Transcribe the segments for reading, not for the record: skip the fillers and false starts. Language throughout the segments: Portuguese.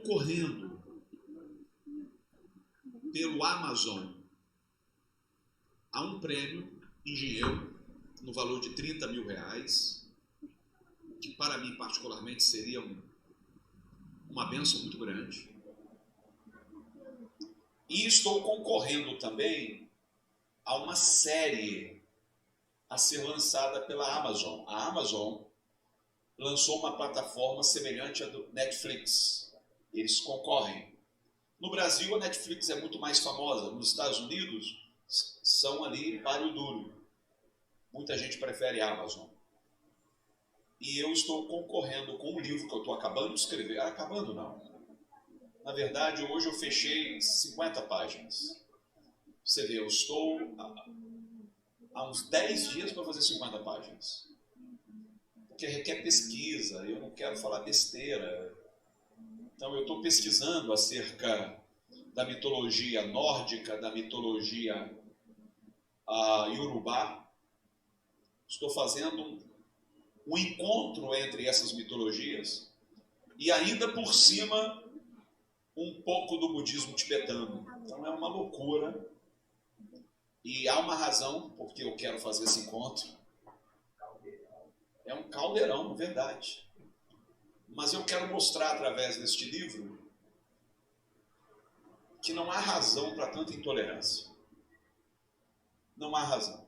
concorrendo pelo Amazon a um prêmio em dinheiro no valor de R$30 mil, que para mim particularmente seria uma bênção muito grande. E estou concorrendo também a uma série a ser lançada pela Amazon. A Amazon lançou uma plataforma semelhante à do Netflix. Eles concorrem. No Brasil, a Netflix é muito mais famosa. Nos Estados Unidos, são ali páreo duro. Muita gente prefere a Amazon. E eu estou concorrendo com um livro que eu estou acabando de escrever. Acabando não. Na verdade, hoje eu fechei 50 páginas. Você vê, eu estou há uns 10 dias para fazer 50 páginas. Porque requer pesquisa, eu não quero falar besteira. Então eu estou pesquisando acerca da mitologia nórdica, da mitologia iorubá. Estou fazendo um encontro entre essas mitologias e ainda por cima um pouco do budismo tibetano. Então é uma loucura e há uma razão porque eu quero fazer esse encontro. É um caldeirão, na verdade. Mas eu quero mostrar através deste livro que não há razão para tanta intolerância. Não há razão.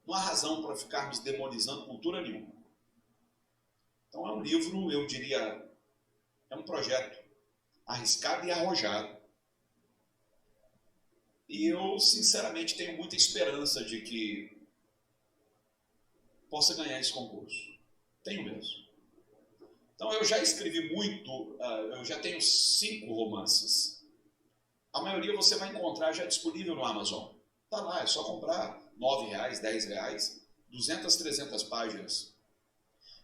Não há razão para ficarmos demonizando cultura nenhuma. Então é um livro, eu diria, é um projeto arriscado e arrojado. E eu, sinceramente, tenho muita esperança de que possa ganhar esse concurso. Tenho mesmo. Então eu já escrevi muito, eu já tenho 5 romances. A maioria você vai encontrar já disponível no Amazon. Está lá, é só comprar R$9, R$10, 200, 300 páginas.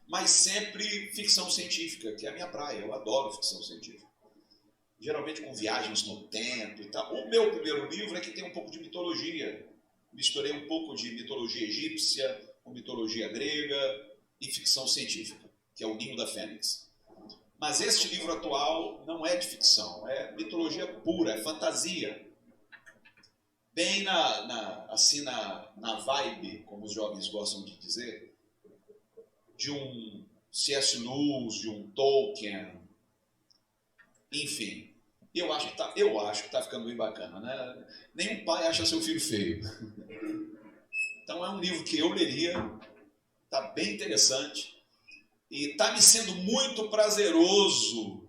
Mas sempre ficção científica, que é a minha praia. Eu adoro ficção científica. Geralmente com viagens no tempo e tal. O meu primeiro livro é que tem um pouco de mitologia. Misturei um pouco de mitologia egípcia com mitologia grega e ficção científica, que é o Ninho da Fênix. Mas este livro atual não é de ficção, é mitologia pura, é fantasia. Bem na vibe, como os jovens gostam de dizer, de um C.S. Lewis, de um Tolkien, enfim. Eu acho que tá ficando bem bacana, né? Nenhum pai acha seu filho feio. Então é um livro que eu leria, tá bem interessante. E está me sendo muito prazeroso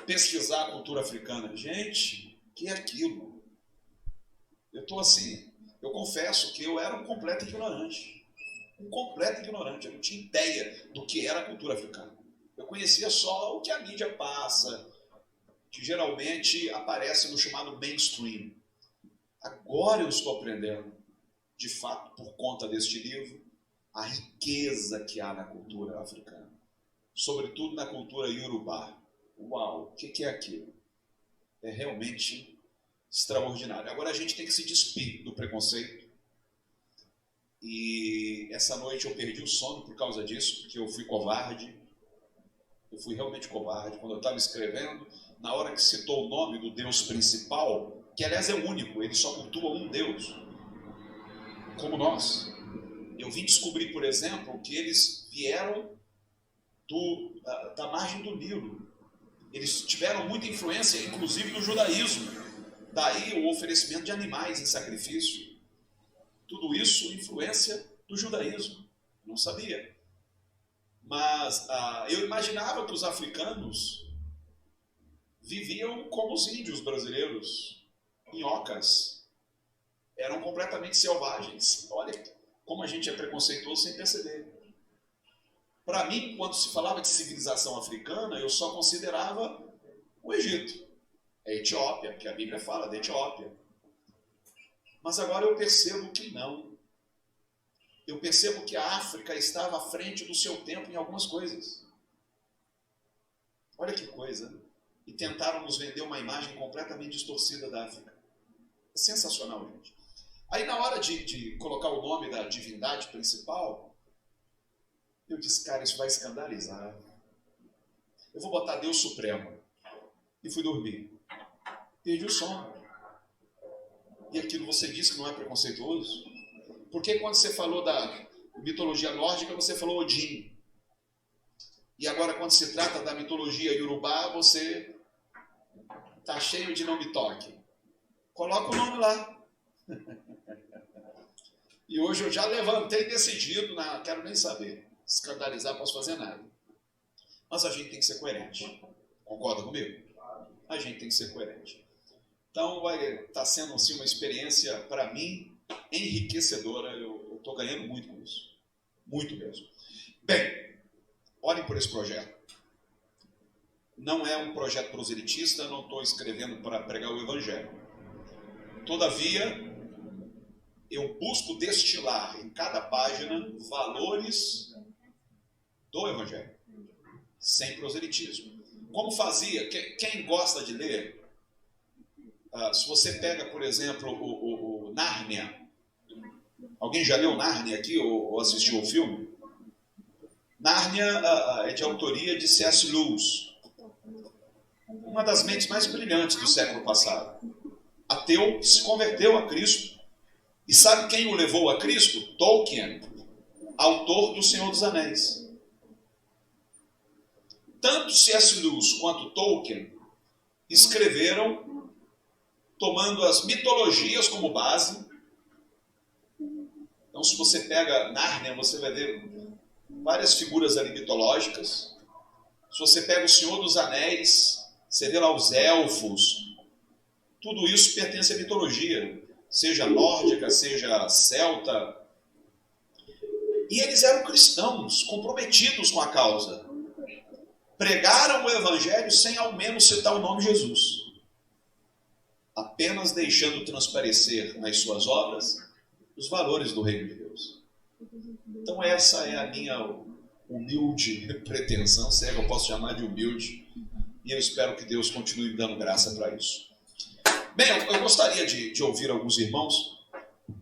pesquisar a cultura africana. Gente, que é aquilo? Eu estou assim, eu confesso que eu era um completo ignorante. Um completo ignorante. Eu não tinha ideia do que era a cultura africana. Eu conhecia só o que a mídia passa, que geralmente aparece no chamado mainstream. Agora eu estou aprendendo, de fato, por conta deste livro, a riqueza que há na cultura africana, sobretudo na cultura iorubá. Uau, o que é aquilo? É realmente extraordinário. Agora a gente tem que se despir do preconceito. E essa noite eu perdi o sono por causa disso, porque eu fui covarde. Eu fui realmente covarde. Quando eu estava escrevendo, na hora que citou o nome do Deus principal, que aliás é único, ele só cultua um Deus, como nós. Eu vim descobrir, por exemplo, que eles vieram da margem do Nilo. Eles tiveram muita influência, inclusive, no judaísmo. Daí o oferecimento de animais em sacrifício. Tudo isso influência do judaísmo. Não sabia. Mas eu imaginava que os africanos viviam como os índios brasileiros, minhocas. Eram completamente selvagens. Olha como a gente é preconceituoso sem perceber. Para mim, quando se falava de civilização africana, eu só considerava o Egito, a Etiópia, que a Bíblia fala da Etiópia. Mas agora eu percebo que não. Eu percebo que a África estava à frente do seu tempo em algumas coisas. Olha que coisa. E tentaram nos vender uma imagem completamente distorcida da África. É sensacional, gente. Aí na hora de colocar o nome da divindade principal, eu disse, cara, isso vai escandalizar. Eu vou botar Deus Supremo. e fui dormir. Perdi o sono. E aquilo você disse que não é preconceituoso? Porque quando você falou da mitologia nórdica, você falou Odin. E agora, quando se trata da mitologia iorubá, você está cheio de não me toque. Coloca o nome lá. E hoje eu já levantei decidido, não quero nem saber. Escandalizar, posso fazer nada. Mas a gente tem que ser coerente. Concorda comigo? A gente tem que ser coerente. Então, vai estar sendo assim, uma experiência, para mim, enriquecedora. Eu estou ganhando muito com isso. Muito mesmo. Bem, olhem por esse projeto. Não é um projeto proselitista, não estou escrevendo para pregar o Evangelho. Todavia, eu busco destilar em cada página valores do Evangelho, sem proselitismo. Como fazia, quem gosta de ler, se você pega, por exemplo, o Nárnia, alguém já leu Nárnia aqui ou assistiu ao filme? Nárnia é de autoria de C.S. Lewis, uma das mentes mais brilhantes do século passado. Ateu que se converteu a Cristo. E sabe quem o levou a Cristo? Tolkien, autor do Senhor dos Anéis. Tanto C.S. Lewis quanto Tolkien escreveram tomando as mitologias como base. Então, se você pega Nárnia, você vai ver várias figuras ali mitológicas. Se você pega o Senhor dos Anéis, você vê lá os elfos. Tudo isso pertence à mitologia, seja nórdica, seja celta. E eles eram cristãos, comprometidos com a causa. Pregaram o Evangelho sem ao menos citar o nome de Jesus. Apenas deixando transparecer nas suas obras os valores do reino de Deus. Então essa é a minha humilde pretensão, se é que eu posso chamar de humilde, e eu espero que Deus continue me dando graça para isso. Bem, eu gostaria de ouvir alguns irmãos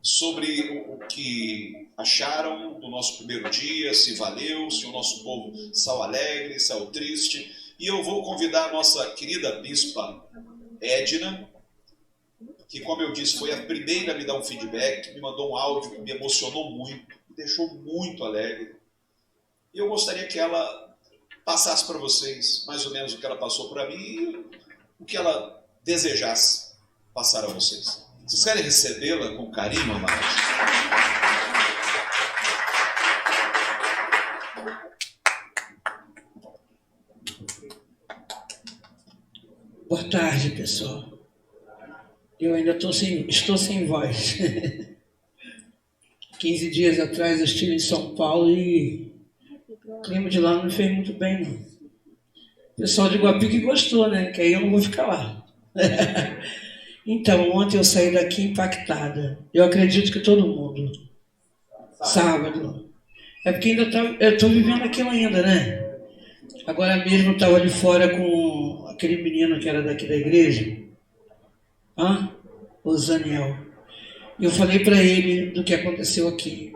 sobre o que acharam do nosso primeiro dia, se valeu, se o nosso povo saiu alegre, saiu triste. E eu vou convidar a nossa querida bispa Edna, que, como eu disse, foi a primeira a me dar um feedback, me mandou um áudio que me emocionou muito, me deixou muito alegre. E eu gostaria que ela passasse para vocês mais ou menos o que ela passou para mim e o que ela desejasse passar a vocês. Vocês querem recebê-la com carinho, amados? Boa tarde, pessoal. Eu ainda estou sem voz. 15 dias atrás eu estive em São Paulo e o clima de lá não me fez muito bem, não. O pessoal de Guapi que gostou, né? Que aí eu não vou ficar lá. Então, ontem eu saí daqui impactada. Eu acredito que todo mundo. Sábado. É porque eu estou vivendo aquilo ainda, né? Agora mesmo eu estava ali fora com aquele menino que era daqui da igreja. O Zaniel. Eu falei para ele do que aconteceu aqui.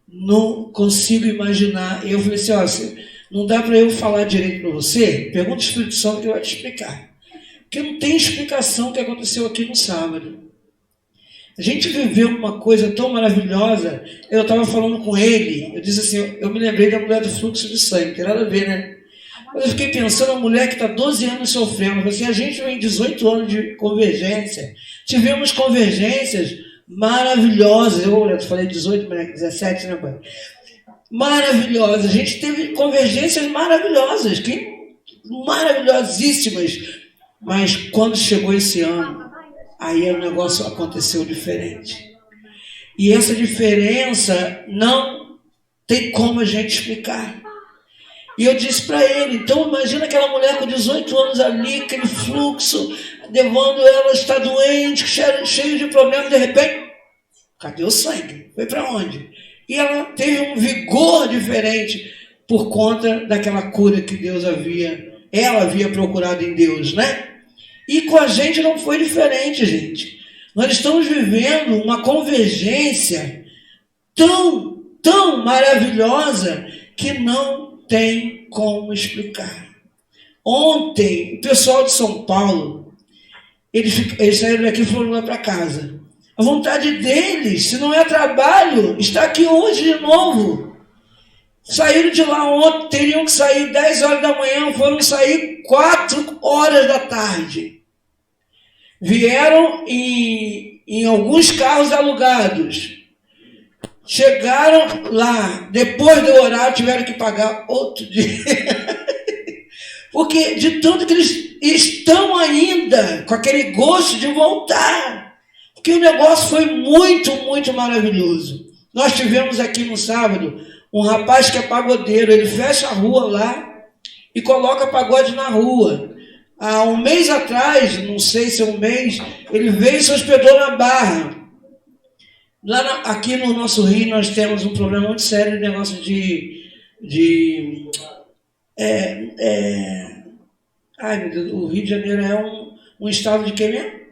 Não consigo imaginar. Eu falei assim, não dá para eu falar direito para você? Pergunta o Espírito Santo que eu vou te explicar. Porque não tem explicação o que aconteceu aqui no sábado. A gente viveu uma coisa tão maravilhosa. Eu estava falando com ele, eu disse assim, eu me lembrei da mulher do fluxo de sangue, não tem nada a ver, né? Mas eu fiquei pensando, a mulher que está 12 anos sofrendo, assim, a gente vem 18 anos de convergência, tivemos convergências maravilhosas, eu falei 18, mas 17, né, pai? Maravilhosas, a gente teve convergências maravilhosas, maravilhosíssimas. Mas quando chegou esse ano, aí o negócio aconteceu diferente. E essa diferença não tem como a gente explicar. E eu disse para ele, então imagina aquela mulher com 18 anos ali, aquele fluxo, levando ela, está doente, cheio de problemas, de repente, cadê o sangue? Foi para onde? E ela teve um vigor diferente por conta daquela cura que ela havia procurado em Deus, né? E com a gente não foi diferente, gente. Nós estamos vivendo uma convergência tão maravilhosa que não tem como explicar. Ontem, o pessoal de São Paulo, eles saíram daqui e foram lá para casa. A vontade deles, se não é trabalho, está aqui hoje de novo. Saíram de lá ontem, teriam que sair 10 horas da manhã, foram sair 4 horas da tarde. Vieram em alguns carros alugados. Chegaram lá, depois do horário, tiveram que pagar outro dia. Porque de tanto que eles estão ainda com aquele gosto de voltar. Porque o negócio foi muito, muito maravilhoso. Nós tivemos aqui no sábado um rapaz que é pagodeiro, ele fecha a rua lá e coloca pagode na rua. Há um mês atrás, não sei se é um mês, ele veio e se hospedou na Barra. Aqui no nosso Rio nós temos um problema muito sério de negócio ai, meu Deus, o Rio de Janeiro é um estado de quê mesmo?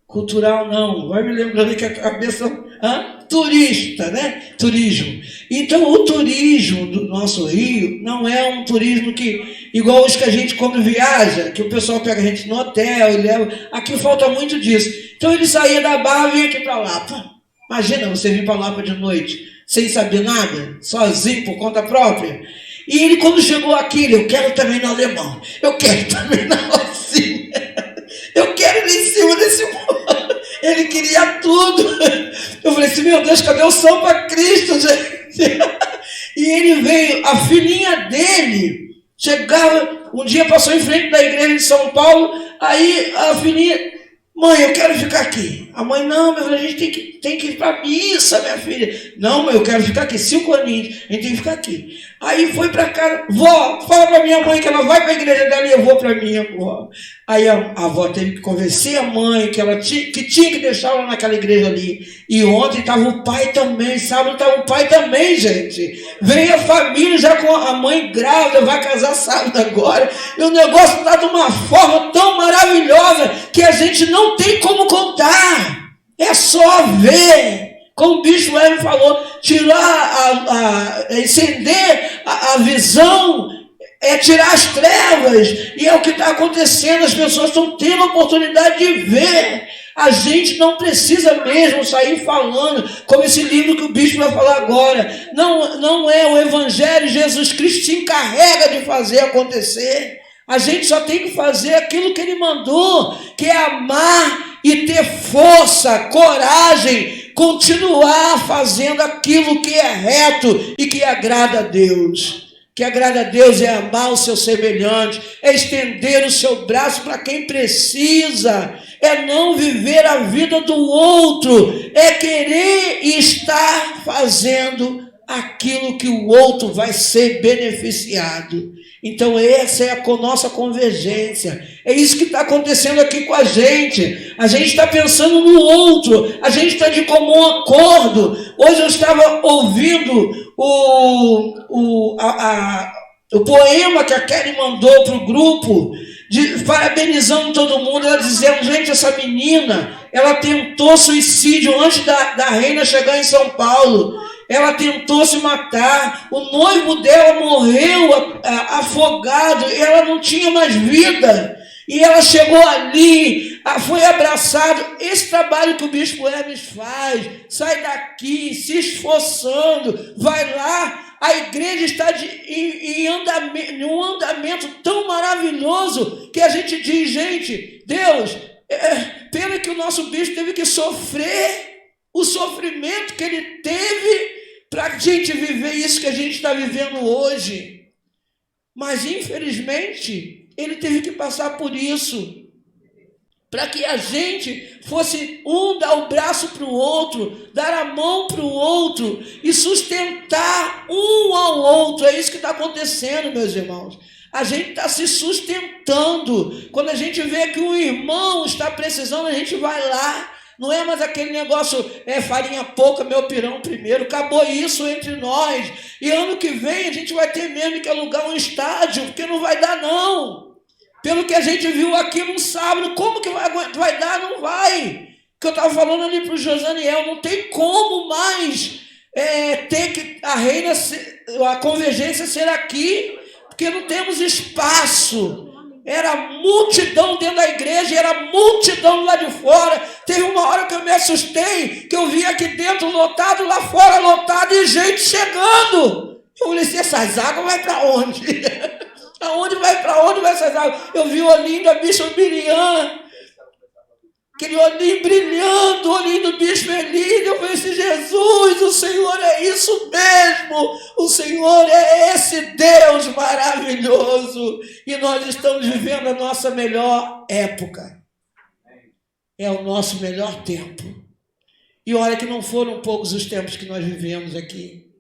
Cultural, não. Vai me lembrando que a cabeça... Turista, né? Turismo. Então, o turismo do nosso Rio não é um turismo que... Igual os que a gente, quando viaja, que o pessoal pega a gente no hotel e leva... Aqui falta muito disso. Então, ele saía da Barra e vinha aqui para Lapa. Imagina você vir para Lapa de noite, sem saber nada, sozinho, por conta própria. E ele, quando chegou aqui, eu quero também no Alemão, eu quero também na Rocinha, eu quero ir em cima desse morro. Ele queria tudo. Eu falei assim, meu Deus, cadê o som para Cristo, gente? E ele veio, a filhinha dele chegava, um dia passou em frente da igreja de São Paulo, aí a filhinha, mãe, eu quero ficar aqui. A mãe, não, meu filho, a gente tem que ir para a missa, minha filha. Não, mãe, eu quero ficar aqui, 5 aninhos, a gente tem que ficar aqui. Aí foi para casa, vó, fala para minha mãe que ela vai para a igreja dela e eu vou para a minha avó. Aí a avó teve que convencer a mãe que tinha que deixar ela naquela igreja ali. E ontem estava o pai também, sábado estava o pai também, gente. Veio a família já com a mãe grávida, vai casar sábado agora. E o negócio está de uma forma tão maravilhosa que a gente não tem como contar. É só ver. Como o Bispo Hermes falou, tirar, acender a visão, é tirar as trevas. E é o que está acontecendo, as pessoas estão tendo a oportunidade de ver. A gente não precisa mesmo sair falando, como esse livro que o Bispo vai falar agora. Não é o Evangelho, Jesus Cristo se encarrega de fazer acontecer. A gente só tem que fazer aquilo que Ele mandou, que é amar e ter força, coragem, continuar fazendo aquilo que é reto e que agrada a Deus. Que agrada a Deus é amar o seu semelhante, é estender o seu braço para quem precisa, é não viver a vida do outro, é querer estar fazendo aquilo que o outro vai ser beneficiado. Então essa é a nossa convergência, é isso que está acontecendo aqui com a gente está pensando no outro, a gente está de comum acordo. Hoje eu estava ouvindo o poema que a Kelly mandou para o grupo, parabenizando todo mundo, ela dizendo, gente, essa menina, ela tentou suicídio antes da Reina chegar em São Paulo. Ela tentou se matar, o noivo dela morreu afogado, ela não tinha mais vida, e ela chegou ali, foi abraçada. Esse trabalho que o Bispo Hermes faz, sai daqui se esforçando, vai lá, a igreja está em um andamento tão maravilhoso, que a gente diz, gente, Deus, pena que o nosso bispo teve que sofrer, o sofrimento que ele teve para a gente viver isso que a gente está vivendo hoje. Mas, infelizmente, ele teve que passar por isso, para que a gente fosse dar o braço para o outro, dar a mão para o outro e sustentar um ao outro. É isso que está acontecendo, meus irmãos. A gente está se sustentando. Quando a gente vê que um irmão está precisando, a gente vai lá. Não é mais aquele negócio, farinha pouca, meu pirão primeiro. Acabou isso entre nós. E ano que vem a gente vai ter mesmo que alugar um estádio, porque não vai dar não. Pelo que a gente viu aqui no sábado, como que vai dar? Não vai. Que eu estava falando ali para o Josaniel, não tem como mais ter que a convergência ser aqui, porque não temos espaço. Era multidão dentro da igreja, era multidão lá de fora. Teve uma hora que eu me assustei, que eu vi aqui dentro lotado, lá fora lotado e gente chegando. Eu falei assim, essas águas vai para onde? Aonde vai essas águas? Eu vi o olhinho da Bispa Miriam, aquele olhinho brilhando, o olhinho do Bispo Eli. Eu falei assim, Jesus, o Senhor é isso mesmo, o Senhor é esse Deus maravilhoso, e nós estamos vivendo a nossa melhor época, é o nosso melhor tempo, e olha que não foram poucos os tempos que nós vivemos aqui,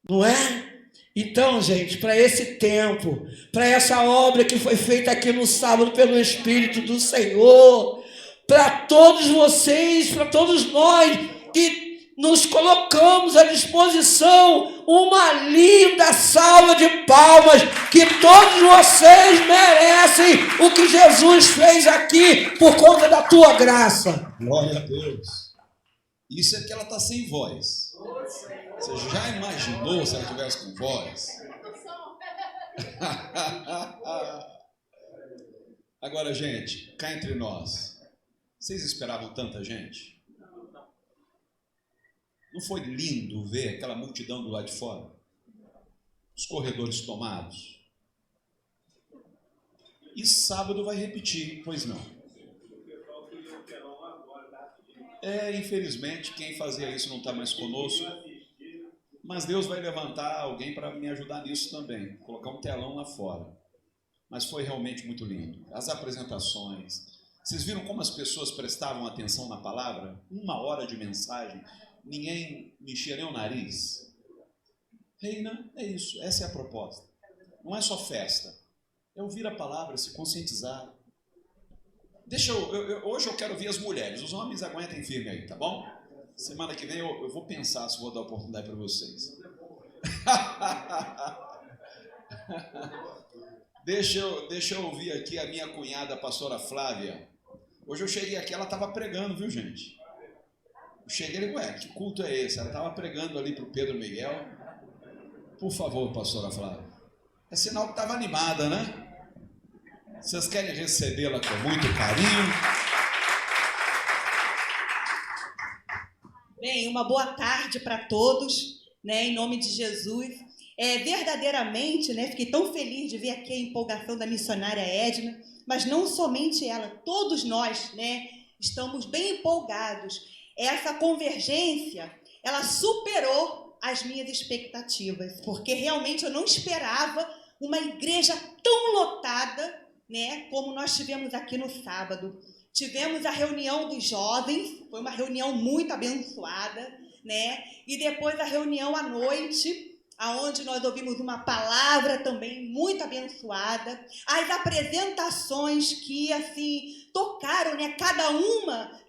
não é? Então, gente, para esse tempo, para essa obra que foi feita aqui no sábado pelo Espírito do Senhor, para todos vocês, para todos nós que nos colocamos à disposição, uma linda salva de palmas, que todos vocês merecem o que Jesus fez aqui por conta da tua graça. Glória a Deus. Isso é que ela está sem voz. Você já imaginou se ela tivesse com voz? Agora, gente, cá entre nós, vocês esperavam tanta gente? Não foi lindo ver aquela multidão do lado de fora? Os corredores tomados? E sábado vai repetir, pois não? Infelizmente, quem fazia isso não está mais conosco. Mas Deus vai levantar alguém para me ajudar nisso também, colocar um telão lá fora. Mas foi realmente muito lindo. As apresentações. Vocês viram como as pessoas prestavam atenção na palavra? 1 hora de mensagem, ninguém mexia nem o nariz. Reina, é isso, essa é a proposta. Não é só festa, é ouvir a palavra, se conscientizar. Hoje eu quero ouvir as mulheres, os homens aguentem firme aí, tá bom? Semana que vem eu vou pensar se vou dar oportunidade para vocês. Deixa eu ouvir aqui a minha cunhada, a pastora Flávia. Hoje eu cheguei aqui, ela estava pregando, viu, gente? Eu cheguei, que culto é esse? Ela estava pregando ali para o Pedro Miguel. Por favor, pastora Flávia. É sinal que estava animada, né? Vocês querem recebê-la com muito carinho? Bem, uma boa tarde para todos, né, em nome de Jesus. Verdadeiramente, né, fiquei tão feliz de ver aqui a empolgação da missionária Edna, mas não somente ela, todos nós, né, estamos bem empolgados. Essa convergência, ela superou as minhas expectativas, porque realmente eu não esperava uma igreja tão lotada, né, como nós tivemos aqui no sábado. Tivemos a reunião dos jovens, foi uma reunião muito abençoada, né? E depois a reunião à noite, onde nós ouvimos uma palavra também muito abençoada. As apresentações que, assim, tocaram, né? Cada uma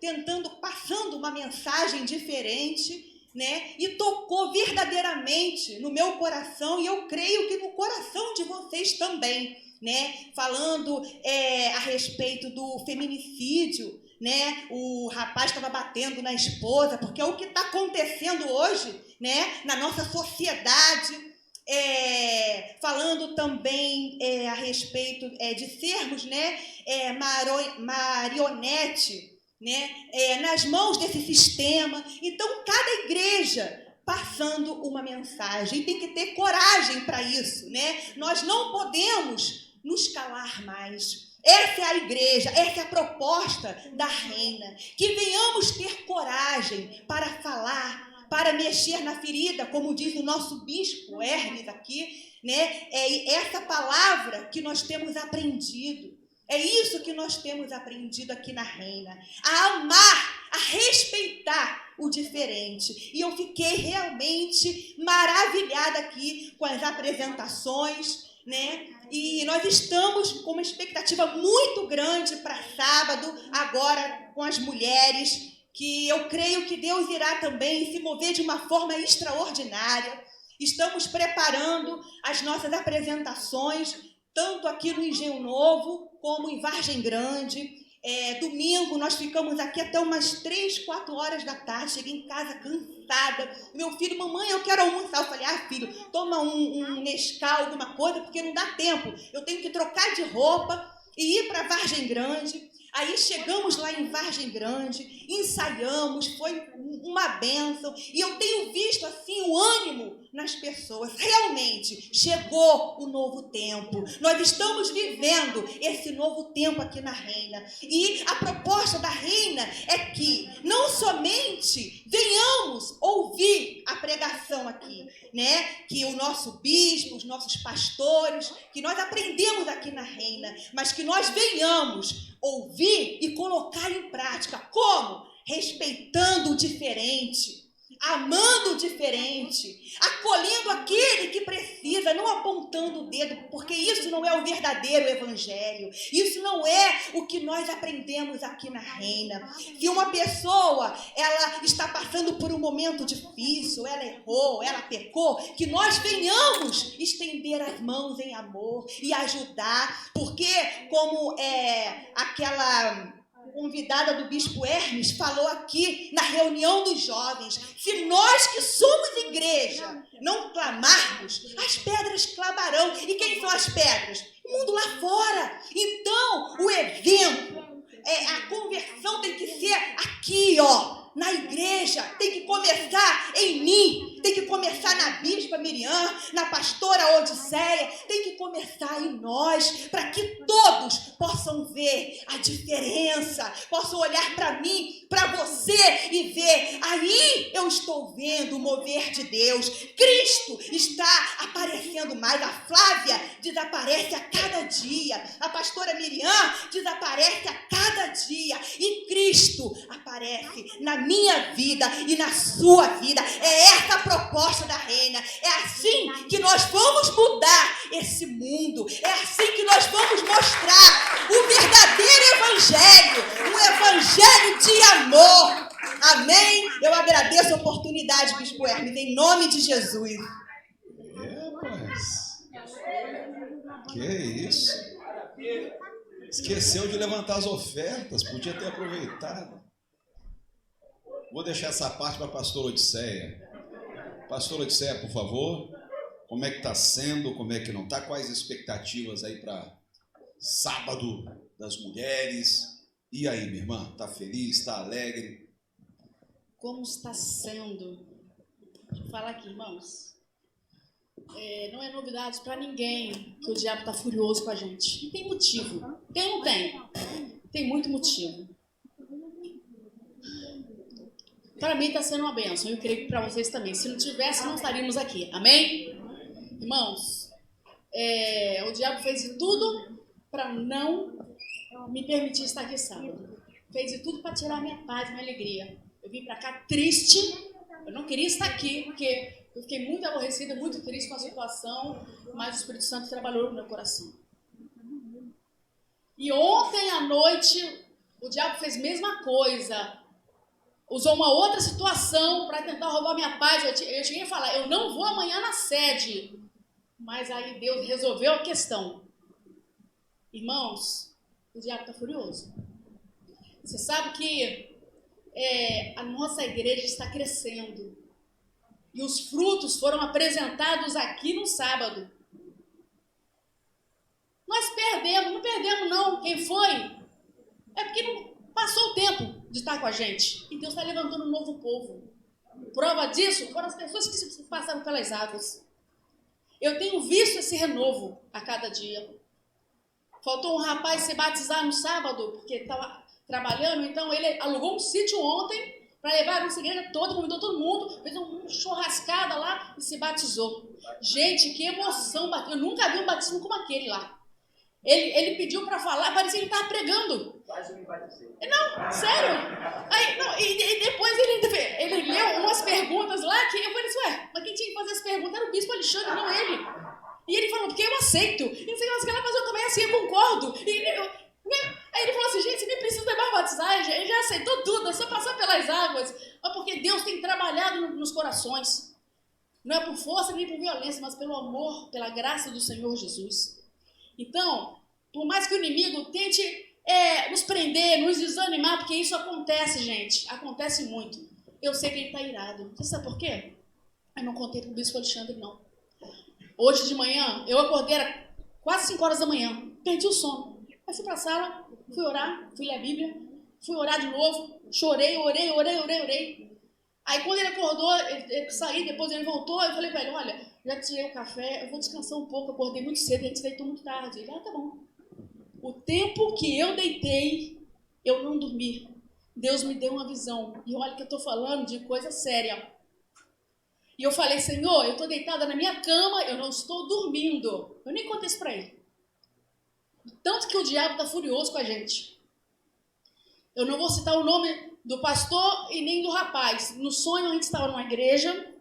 passando uma mensagem diferente, né? E tocou verdadeiramente no meu coração, e eu creio que no coração de vocês também. Né, falando a respeito do feminicídio, né, o rapaz estava batendo na esposa, porque é o que está acontecendo hoje, né, na nossa sociedade, falando também a respeito de sermos, né, marionete, né, nas mãos desse sistema. Então, cada igreja passando uma mensagem, e tem que ter coragem para isso, né? Nós não podemos nos calar mais. Essa é a igreja, essa é a proposta da reina. Que venhamos ter coragem para falar, para mexer na ferida, como diz o nosso bispo Hermes aqui, né? É essa palavra que nós temos aprendido. É isso que nós temos aprendido aqui na reina. A amar, a respeitar o diferente. E eu fiquei realmente maravilhada aqui com as apresentações, né? E nós estamos com uma expectativa muito grande para sábado, agora com as mulheres, que eu creio que Deus irá também se mover de uma forma extraordinária. Estamos preparando as nossas apresentações, tanto aqui no Engenho Novo, como em Vargem Grande. Domingo nós ficamos aqui até umas 3, 4 horas da tarde, cheguei em casa cansada. Meu filho, mamãe, eu quero almoçar. Eu falei, filho, toma um Nescau, alguma coisa, porque não dá tempo. Eu tenho que trocar de roupa e ir para Vargem Grande. Aí chegamos lá em Vargem Grande, ensaiamos, foi uma bênção. E eu tenho visto assim o ânimo nas pessoas. Realmente, chegou o novo tempo. Nós estamos vivendo esse novo tempo aqui na Reina. E a proposta da Reina é que não somente venhamos ouvir a pregação aqui, né? Que o nosso bispo, os nossos pastores, que nós aprendemos aqui na Reina, mas que nós venhamos ouvir e colocar em prática. Como? Respeitando o diferente, amando o diferente, acolhendo aquele que precisa, não apontando o dedo, porque isso não é o verdadeiro evangelho, isso não é o que nós aprendemos aqui na Reina. Se uma pessoa, ela está passando por um momento difícil, ela errou, ela pecou, que nós venhamos estender as mãos em amor e ajudar, porque como aquela convidada do Bispo Hermes falou aqui na reunião dos jovens, se nós que somos igreja não clamarmos, as pedras clamarão. E quem são as pedras? O mundo lá fora. Então, o evento, a conversão tem que ser aqui, ó, na igreja. Tem que começar em mim, tem que começar na bispa Miriam, na pastora Odisseia, tem que começar em nós, para que todos possam ver a diferença, possam olhar para mim, para você e ver, aí eu estou vendo o mover de Deus. Cristo está aparecendo mais. A Flávia desaparece a cada dia, a pastora Miriam desaparece a cada dia, e Cristo aparece na minha vida e na sua vida. É essa a proposta da Reina. É assim que nós vamos mudar esse mundo. É assim que nós vamos mostrar o verdadeiro evangelho, um evangelho de amor. Amém? Eu agradeço a oportunidade, Bispo Hermes, em nome de Jesus. Rapaz. Que isso? Esqueceu de levantar as ofertas, podia ter aproveitado. Vou deixar essa parte para a pastora Odisseia. Pastora Odisseia, por favor, como é que está sendo, como é que não está? Quais expectativas aí para sábado das mulheres? E aí, minha irmã, está feliz, está alegre? Como está sendo? Deixa eu falar aqui, irmãos. Não é novidade para ninguém que o diabo está furioso com a gente. E tem motivo. Tem ou não tem? Tem muito motivo. Para mim está sendo uma bênção. Eu creio que para vocês também. Se não tivesse, não estaríamos aqui. Amém? Irmãos, o diabo fez de tudo para não me permitir estar aqui sábado. Fez de tudo para tirar minha paz, minha alegria. Eu vim para cá triste. Eu não queria estar aqui, porque eu fiquei muito aborrecida, muito triste com a situação, mas o Espírito Santo trabalhou no meu coração. E ontem à noite, o diabo fez a mesma coisa. Usou uma outra situação para tentar roubar minha paz. Eu cheguei a falar, eu não vou amanhã na sede. Mas aí Deus resolveu a questão. Irmãos, o diabo está furioso. Você sabe que a nossa igreja está crescendo. E os frutos foram apresentados aqui no sábado. Nós não perdemos não. Quem foi? É porque não passou o tempo de estar com a gente. E Deus está levantando um novo povo. Prova disso foram as pessoas que se passaram pelas águas. Eu tenho visto esse renovo a cada dia. Faltou um rapaz se batizar no sábado, porque estava trabalhando, então ele alugou um sítio ontem para levar a nossa igreja toda, convidou todo mundo, fez uma churrascada lá e se batizou. Gente, que emoção! Eu nunca vi um batismo como aquele lá. Ele pediu para falar, parecia que ele estava pregando. Quase me batizei. Não, sério. Aí, não, e depois ele leu umas perguntas lá que eu falei assim, ué, mas quem tinha que fazer as perguntas era o bispo Alexandre, não ele. E ele falou, porque eu aceito. E não sei o que, mas eu também assim, eu concordo. Aí ele falou assim, gente, você nem precisa mais batizar, ele já aceitou tudo, é só passar pelas águas. Mas porque Deus tem trabalhado nos corações. Não é por força nem por violência, mas pelo amor, pela graça do Senhor Jesus. Então, por mais que o inimigo tente nos prender, nos desanimar, porque isso acontece, gente, acontece muito. Eu sei que ele está irado. Você sabe por quê? Eu não contei para o bispo Alexandre, não. Hoje de manhã, eu acordei, era quase 5 horas da manhã, perdi o sono. Aí fui pra sala, fui orar, fui ler a Bíblia, fui orar de novo, chorei, orei. Aí quando ele acordou, ele saiu, depois ele voltou, eu falei pra ele, olha, já tirei o café, eu vou descansar um pouco, acordei muito cedo, a gente deitou muito tarde. Ele, tá bom. O tempo que eu deitei, eu não dormi. Deus me deu uma visão. E olha que eu estou falando de coisa séria. E eu falei, Senhor, eu estou deitada na minha cama, eu não estou dormindo. Eu nem contei isso para ele. Tanto que o diabo está furioso com a gente. Eu não vou citar o nome do pastor e nem do rapaz. No sonho a gente estava numa igreja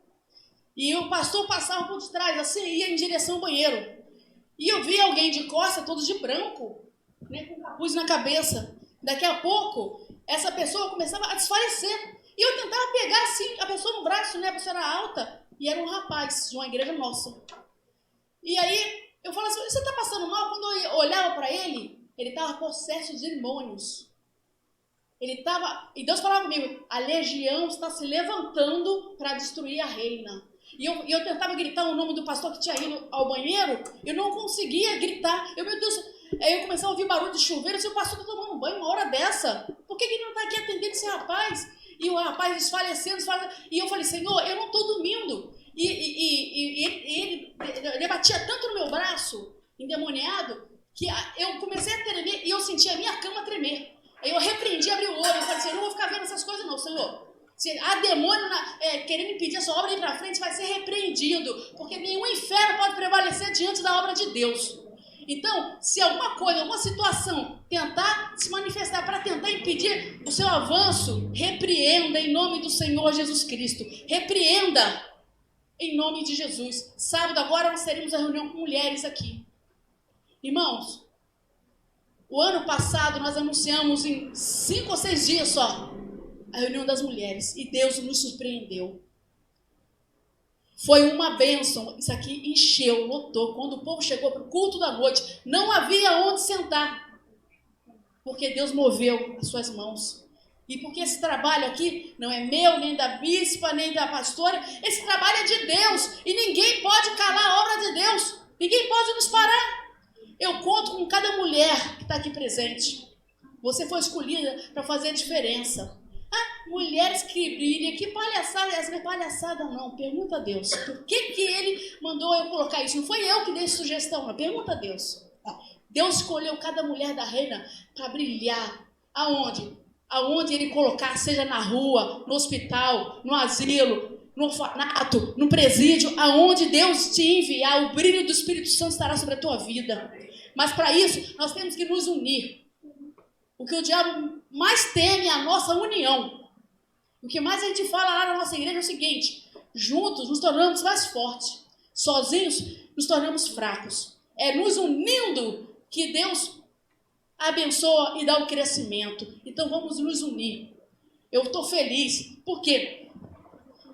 e o pastor passava por trás, assim, ia em direção ao banheiro. E eu vi alguém de costa, todos de branco, né, com capuz na cabeça. Daqui a pouco, essa pessoa começava a desfalecer. E eu tentava pegar, assim, a pessoa no braço, né? A pessoa era alta. E era um rapaz de uma igreja nossa. E aí, eu falava assim, você está passando mal? Quando eu olhava para ele estava possesso de demônios. E Deus falava comigo, a legião está se levantando para destruir a reina. E eu tentava gritar o nome do pastor que tinha ido ao banheiro, eu não conseguia gritar. Meu Deus, aí eu comecei a ouvir barulho de chuveiro, eu disse, o pastor está tomando banho uma hora dessa. Por que ele não está aqui atendendo esse rapaz? E o rapaz desfalecendo. E eu falei, Senhor, eu não estou dormindo. E ele batia tanto no meu braço, endemoniado, que eu comecei a tremer e eu senti a minha cama tremer. Aí eu repreendi, abri o olho, eu falei assim, eu não vou ficar vendo essas coisas não, Senhor. Se há demônio querendo impedir a sua obra de ir para frente, vai ser repreendido, porque nenhum inferno pode prevalecer diante da obra de Deus. Então, se alguma coisa, alguma situação tentar se manifestar para tentar impedir o seu avanço, repreenda em nome do Senhor Jesus Cristo. Repreenda em nome de Jesus. Sábado agora nós teremos a reunião com mulheres aqui. Irmãos, o ano passado nós anunciamos em 5 ou 6 dias só a reunião das mulheres. E Deus nos surpreendeu. Foi uma bênção. Isso aqui encheu, lotou. Quando o povo chegou para o culto da noite, não havia onde sentar. Porque Deus moveu as suas mãos. E porque esse trabalho aqui não é meu, nem da bispa, nem da pastora. Esse trabalho é de Deus. E ninguém pode calar a obra de Deus. Ninguém pode nos parar. Eu conto com cada mulher que está aqui presente. Você foi escolhida para fazer a diferença. Mulheres que brilham, que palhaçada, essa não é palhaçada não, pergunta a Deus, por que ele mandou eu colocar isso? Não foi eu que dei sugestão, não, pergunta a Deus. Deus escolheu cada mulher da reina para brilhar, aonde? Aonde ele colocar, seja na rua, no hospital, no asilo, no orfanato, no presídio, aonde Deus te enviar, o brilho do Espírito Santo estará sobre a tua vida. Mas para isso, nós temos que nos unir. O que o diabo mais teme é a nossa união. O que mais a gente fala lá na nossa igreja é o seguinte, juntos nos tornamos mais fortes, sozinhos nos tornamos fracos. É nos unindo que Deus abençoa e dá o crescimento. Então vamos nos unir. Eu estou feliz, porque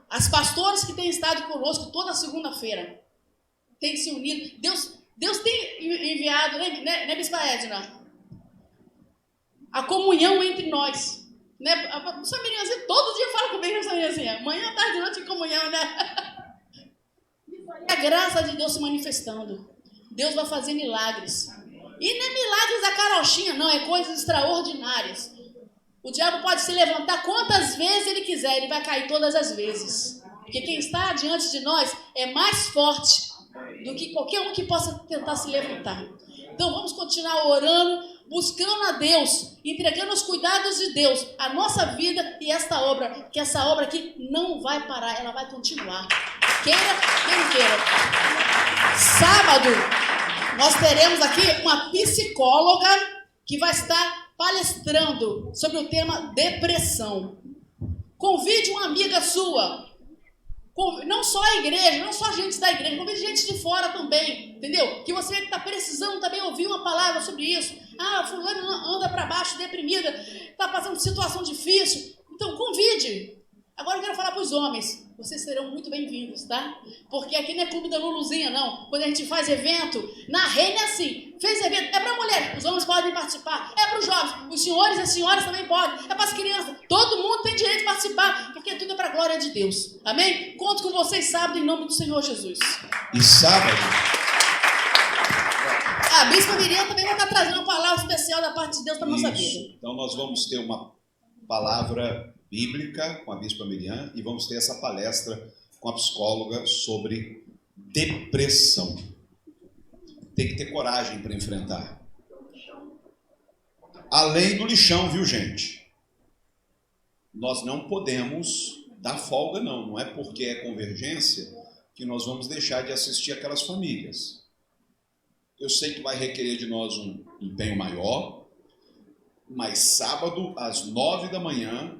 as pastoras que têm estado conosco toda segunda-feira têm se unido. Deus tem enviado, né Bispa Edna? A comunhão entre nós. Né? A Samiriazinha, todo dia fala comigo, Samiriazinha. Manhã, tarde, noite em comunhão, né? A graça de Deus se manifestando. Deus vai fazer milagres. E não é milagres da carochinha, não. É coisas extraordinárias. O diabo pode se levantar quantas vezes ele quiser. Ele vai cair todas as vezes. Porque quem está diante de nós é mais forte do que qualquer um que possa tentar se levantar. Então vamos continuar orando, buscando a Deus, entregando os cuidados de Deus, a nossa vida e esta obra, porque essa obra aqui não vai parar, ela vai continuar. Queira, quem não queira. Sábado, nós teremos aqui uma psicóloga que vai estar palestrando sobre o tema depressão. Convide uma amiga sua. Não só a igreja, não só a gente da igreja, convide gente de fora também, entendeu? Que você está precisando também ouvir uma palavra sobre isso. Fulano anda para baixo, deprimida, está passando por situação difícil. Então, convide. Agora eu quero falar para os homens. Vocês serão muito bem-vindos, tá? Porque aqui não é clube da Luluzinha, não. Quando a gente faz evento, na reina é assim. Fez evento, é para mulher. Os homens podem participar. É para os jovens. Os senhores e as senhoras também podem. É para as crianças. Todo mundo tem direito de participar. Porque tudo é para a glória de Deus. Amém? Conto com vocês sábado em nome do Senhor Jesus. E sábado... A Bispa Miriam também vai estar trazendo uma palavra especial da parte de Deus para a nossa Isso. vida. Então nós vamos ter uma palavra bíblica com a Bispa Miriam e vamos ter essa palestra com a psicóloga sobre depressão. Tem que ter coragem para enfrentar. Além do lixão, viu, gente? Nós não podemos dar folga, não. Não é porque é convergência que nós vamos deixar de assistir aquelas famílias. Eu sei que vai requerer de nós um empenho maior, mas sábado, às 9 da manhã,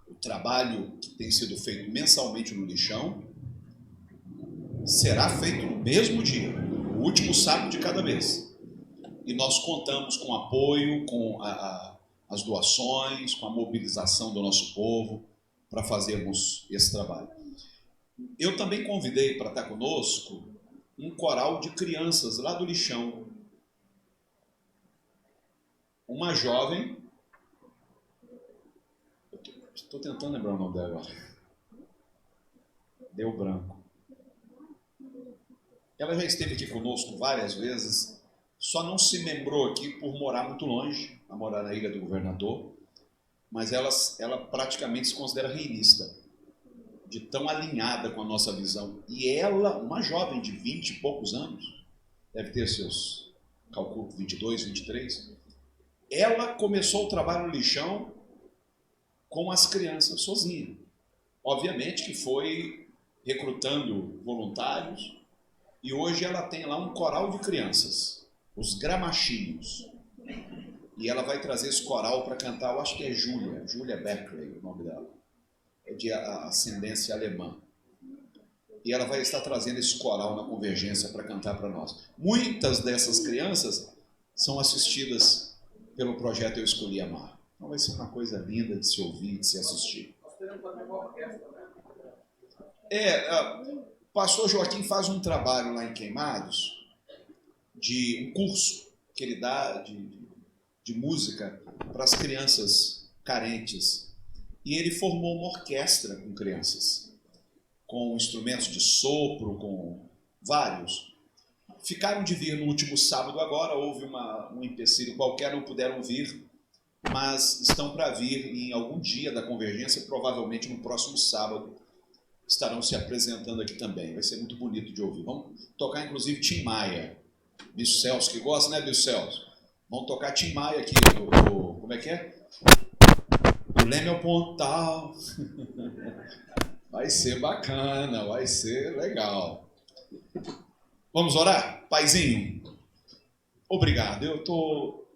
o trabalho que tem sido feito mensalmente no lixão será feito no mesmo dia, no último sábado de cada mês. E nós contamos com apoio, com as doações, com a mobilização do nosso povo para fazermos esse trabalho. Eu também convidei para estar conosco um coral de crianças lá do lixão. Uma jovem, estou tentando lembrar o nome dela agora, deu branco. Ela já esteve aqui conosco várias vezes, só não se lembrou aqui por morar muito longe, a morar na Ilha do Governador, mas ela praticamente se considera reinista, de tão alinhada com a nossa visão. E ela, uma jovem de 20 e poucos anos, deve ter seus, calculo, 22, 23, ela começou o trabalho no lixão com as crianças sozinha. Obviamente que foi recrutando voluntários e hoje ela tem lá um coral de crianças, os Gramachinhos. E ela vai trazer esse coral para cantar, eu acho que é Júlia Beckley, o nome dela. É de ascendência alemã. E ela vai estar trazendo esse coral na Convergência para cantar para nós. Muitas dessas crianças são assistidas pelo projeto Eu Escolhi Amar. Então vai ser uma coisa linda de se ouvir, de se assistir. O pastor Joaquim faz um trabalho lá em Queimados, de um curso que ele dá de música para as crianças carentes. E ele formou uma orquestra com crianças, com instrumentos de sopro, com vários. Ficaram de vir no último sábado agora, houve um empecilho qualquer, não puderam vir, mas estão para vir em algum dia da Convergência, provavelmente no próximo sábado, estarão se apresentando aqui também. Vai ser muito bonito de ouvir. Vamos tocar, inclusive, Tim Maia. Bicho Celso, que gosta, né, Bicho Celso? Vamos tocar Tim Maia aqui, como é que é? Do Leme ao Pontal. Vai ser bacana, vai ser legal. Vamos orar? Paizinho, obrigado. Eu estou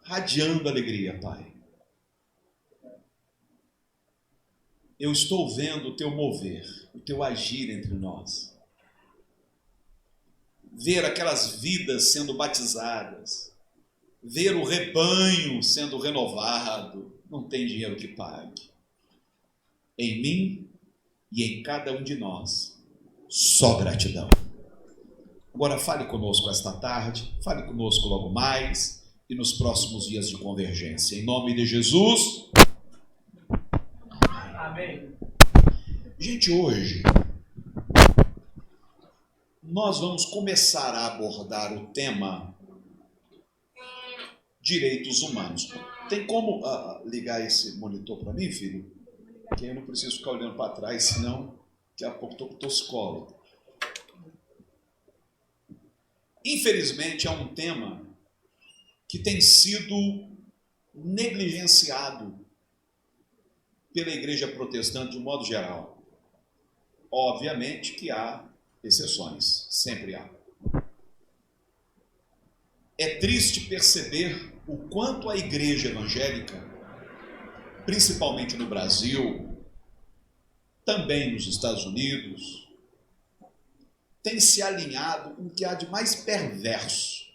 radiando alegria, Pai. Eu estou vendo o teu mover, o teu agir entre nós. Ver aquelas vidas sendo batizadas, ver o rebanho sendo renovado, não tem dinheiro que pague. Em mim e em cada um de nós, só gratidão. Agora fale conosco esta tarde, fale conosco logo mais e nos próximos dias de Convergência. Em nome de Jesus. Amém. Gente, hoje nós vamos começar a abordar o tema direitos humanos. Tem como ligar esse monitor para mim, filho? Que eu não preciso ficar olhando para trás, senão daqui a pouco estou com toscolo. Infelizmente, é um tema que tem sido negligenciado pela Igreja Protestante de um modo geral. Obviamente que há exceções, sempre há. É triste perceber o quanto a Igreja Evangélica, principalmente no Brasil, também nos Estados Unidos, tem se alinhado com o que há de mais perverso.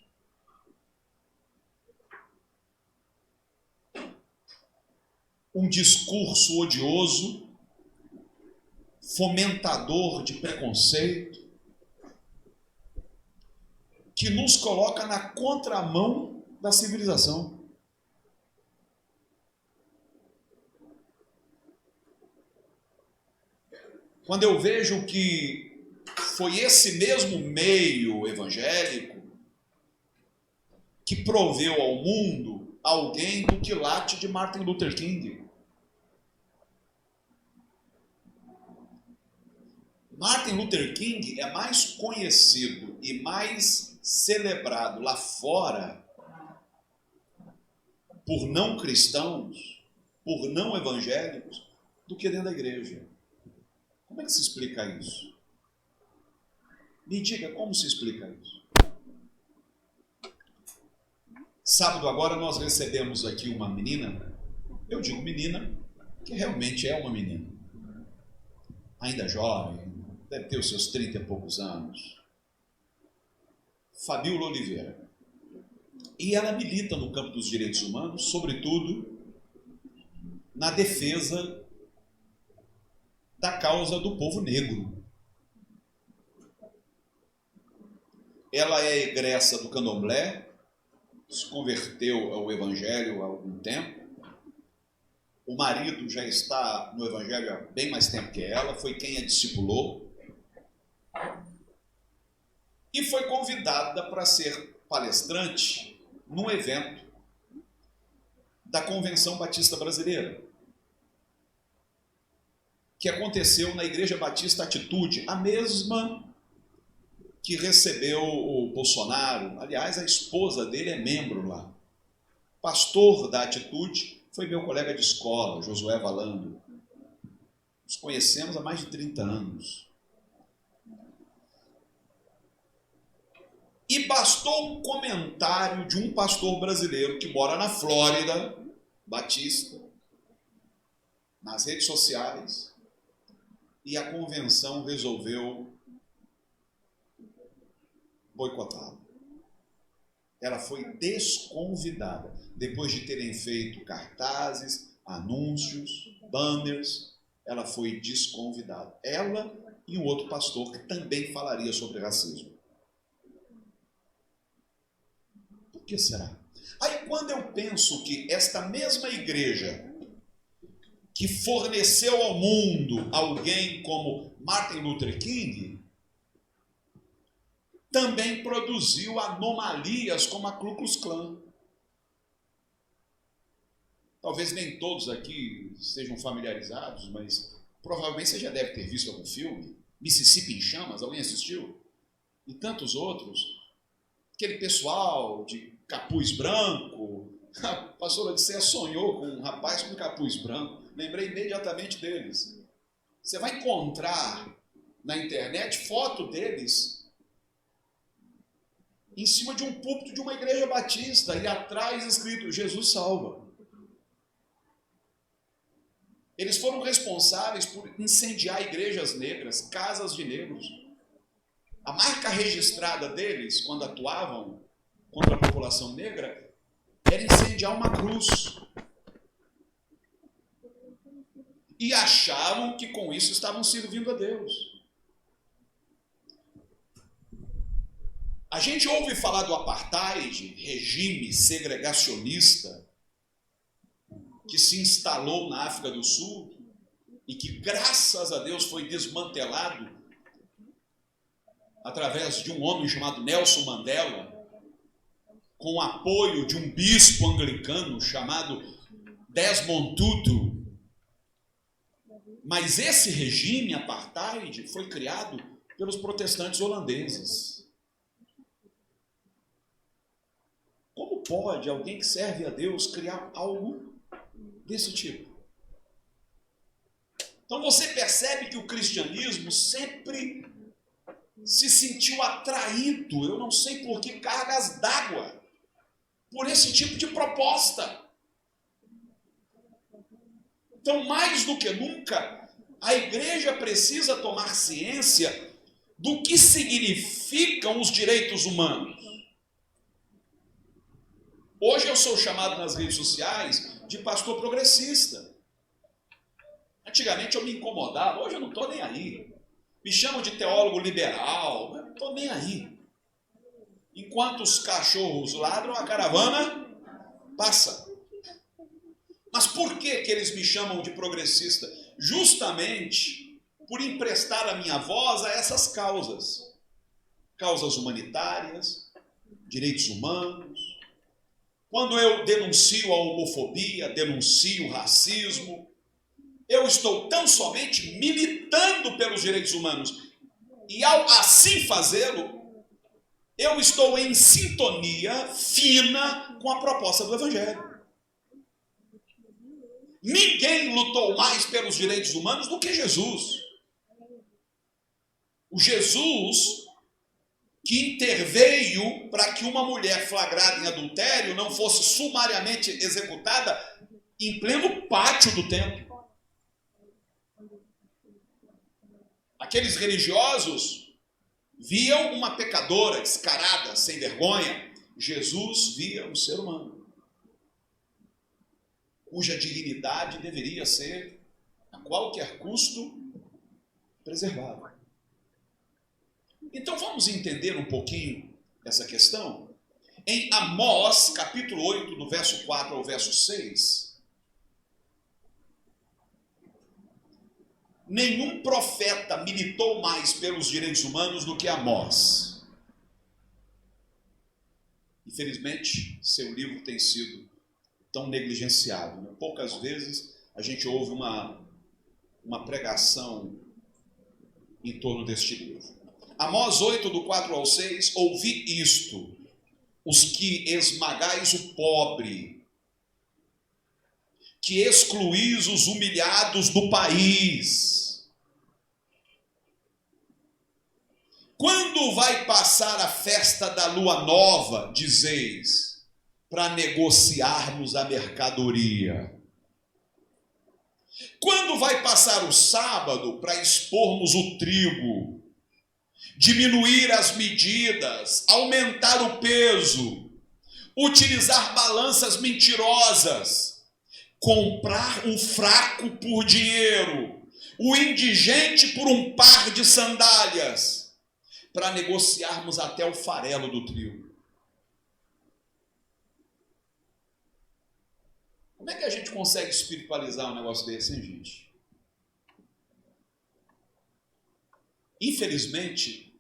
Um discurso odioso, fomentador de preconceito, que nos coloca na contramão da civilização. Quando eu vejo que foi esse mesmo meio evangélico que proveu ao mundo alguém do quilate de Martin Luther King. Martin Luther King é mais conhecido e mais celebrado lá fora por não cristãos, por não evangélicos, do que dentro da igreja. Como é que se explica isso? Me diga como se explica isso. Sábado agora nós recebemos aqui uma menina, eu digo menina, que realmente é uma menina, ainda jovem, deve ter os seus 30 e poucos anos, Fabíola Oliveira. E ela milita no campo dos direitos humanos, sobretudo na defesa da causa do povo negro. Ela é egressa do Candomblé, se converteu ao Evangelho há algum tempo. O marido já está no Evangelho há bem mais tempo que ela, foi quem a discipulou. E foi convidada para ser palestrante num evento da Convenção Batista Brasileira, que aconteceu na Igreja Batista Atitude, a mesma que recebeu o Bolsonaro. Aliás, a esposa dele é membro lá. Pastor da Atitude foi meu colega de escola, Josué Valando. Nos conhecemos há mais de 30 anos. E bastou um comentário de um pastor brasileiro que mora na Flórida, batista, nas redes sociais, e a convenção resolveu boicotá-la. Ela foi desconvidada, depois de terem feito cartazes, anúncios, banners, ela foi desconvidada. Ela e um outro pastor que também falaria sobre racismo. Por que será? Aí quando eu penso que esta mesma igreja que forneceu ao mundo alguém como Martin Luther King, também produziu anomalias como a Ku Klux Klan. Talvez nem todos aqui sejam familiarizados, mas provavelmente você já deve ter visto algum filme. Mississippi em Chamas, alguém assistiu? E tantos outros. Aquele pessoal de capuz branco. A pastora Odisseia sonhou com um rapaz com capuz branco. Lembrei imediatamente deles. Você vai encontrar na internet foto deles em cima de um púlpito de uma igreja batista e atrás escrito Jesus salva. Eles foram responsáveis por incendiar igrejas negras, casas de negros. A marca registrada deles, quando atuavam contra a população negra, era incendiar uma cruz. E achavam que com isso estavam servindo a Deus. A gente ouve falar do apartheid, regime segregacionista, que se instalou na África do Sul e que, graças a Deus, foi desmantelado através de um homem chamado Nelson Mandela, com o apoio de um bispo anglicano chamado Desmond Tutu. Mas esse regime apartheid foi criado pelos protestantes holandeses. Como pode alguém que serve a Deus criar algo desse tipo? Então você percebe que o cristianismo sempre se sentiu atraído, eu não sei por que cargas d'água, por esse tipo de proposta. Então, mais do que nunca, a igreja precisa tomar ciência do que significam os direitos humanos. Hoje eu sou chamado nas redes sociais de pastor progressista. Antigamente eu me incomodava, hoje eu não estou nem aí. Me chamam de teólogo liberal, eu não estou nem aí. Enquanto os cachorros ladram, a caravana passa. Mas por que eles me chamam de progressista? Justamente por emprestar a minha voz a essas causas. Causas humanitárias, direitos humanos, quando eu denuncio a homofobia, denuncio o racismo, eu estou tão somente militando pelos direitos humanos. E ao assim fazê-lo, eu estou em sintonia fina com a proposta do Evangelho. Ninguém lutou mais pelos direitos humanos do que Jesus. O Jesus que interveio para que uma mulher flagrada em adultério não fosse sumariamente executada em pleno pátio do templo. Aqueles religiosos viam uma pecadora descarada, sem vergonha. Jesus via um ser humano, cuja dignidade deveria ser, a qualquer custo, preservada. Então vamos entender um pouquinho essa questão? Em Amós, capítulo 8, do verso 4 ao verso 6, nenhum profeta militou mais pelos direitos humanos do que Amós. Infelizmente, seu livro tem sido tão negligenciado, né? Poucas vezes a gente ouve uma pregação em torno deste livro. Amós 8, do 4 ao 6, ouvi isto, os que esmagais o pobre, que excluís os humilhados do país. Quando vai passar a festa da lua nova, dizeis, para negociarmos a mercadoria? Quando vai passar o sábado para expormos o trigo? Diminuir as medidas, aumentar o peso, utilizar balanças mentirosas, comprar o fraco por dinheiro, o indigente por um par de sandálias, para negociarmos até o farelo do trigo. Como é que a gente consegue espiritualizar um negócio desse, hein, gente? Infelizmente,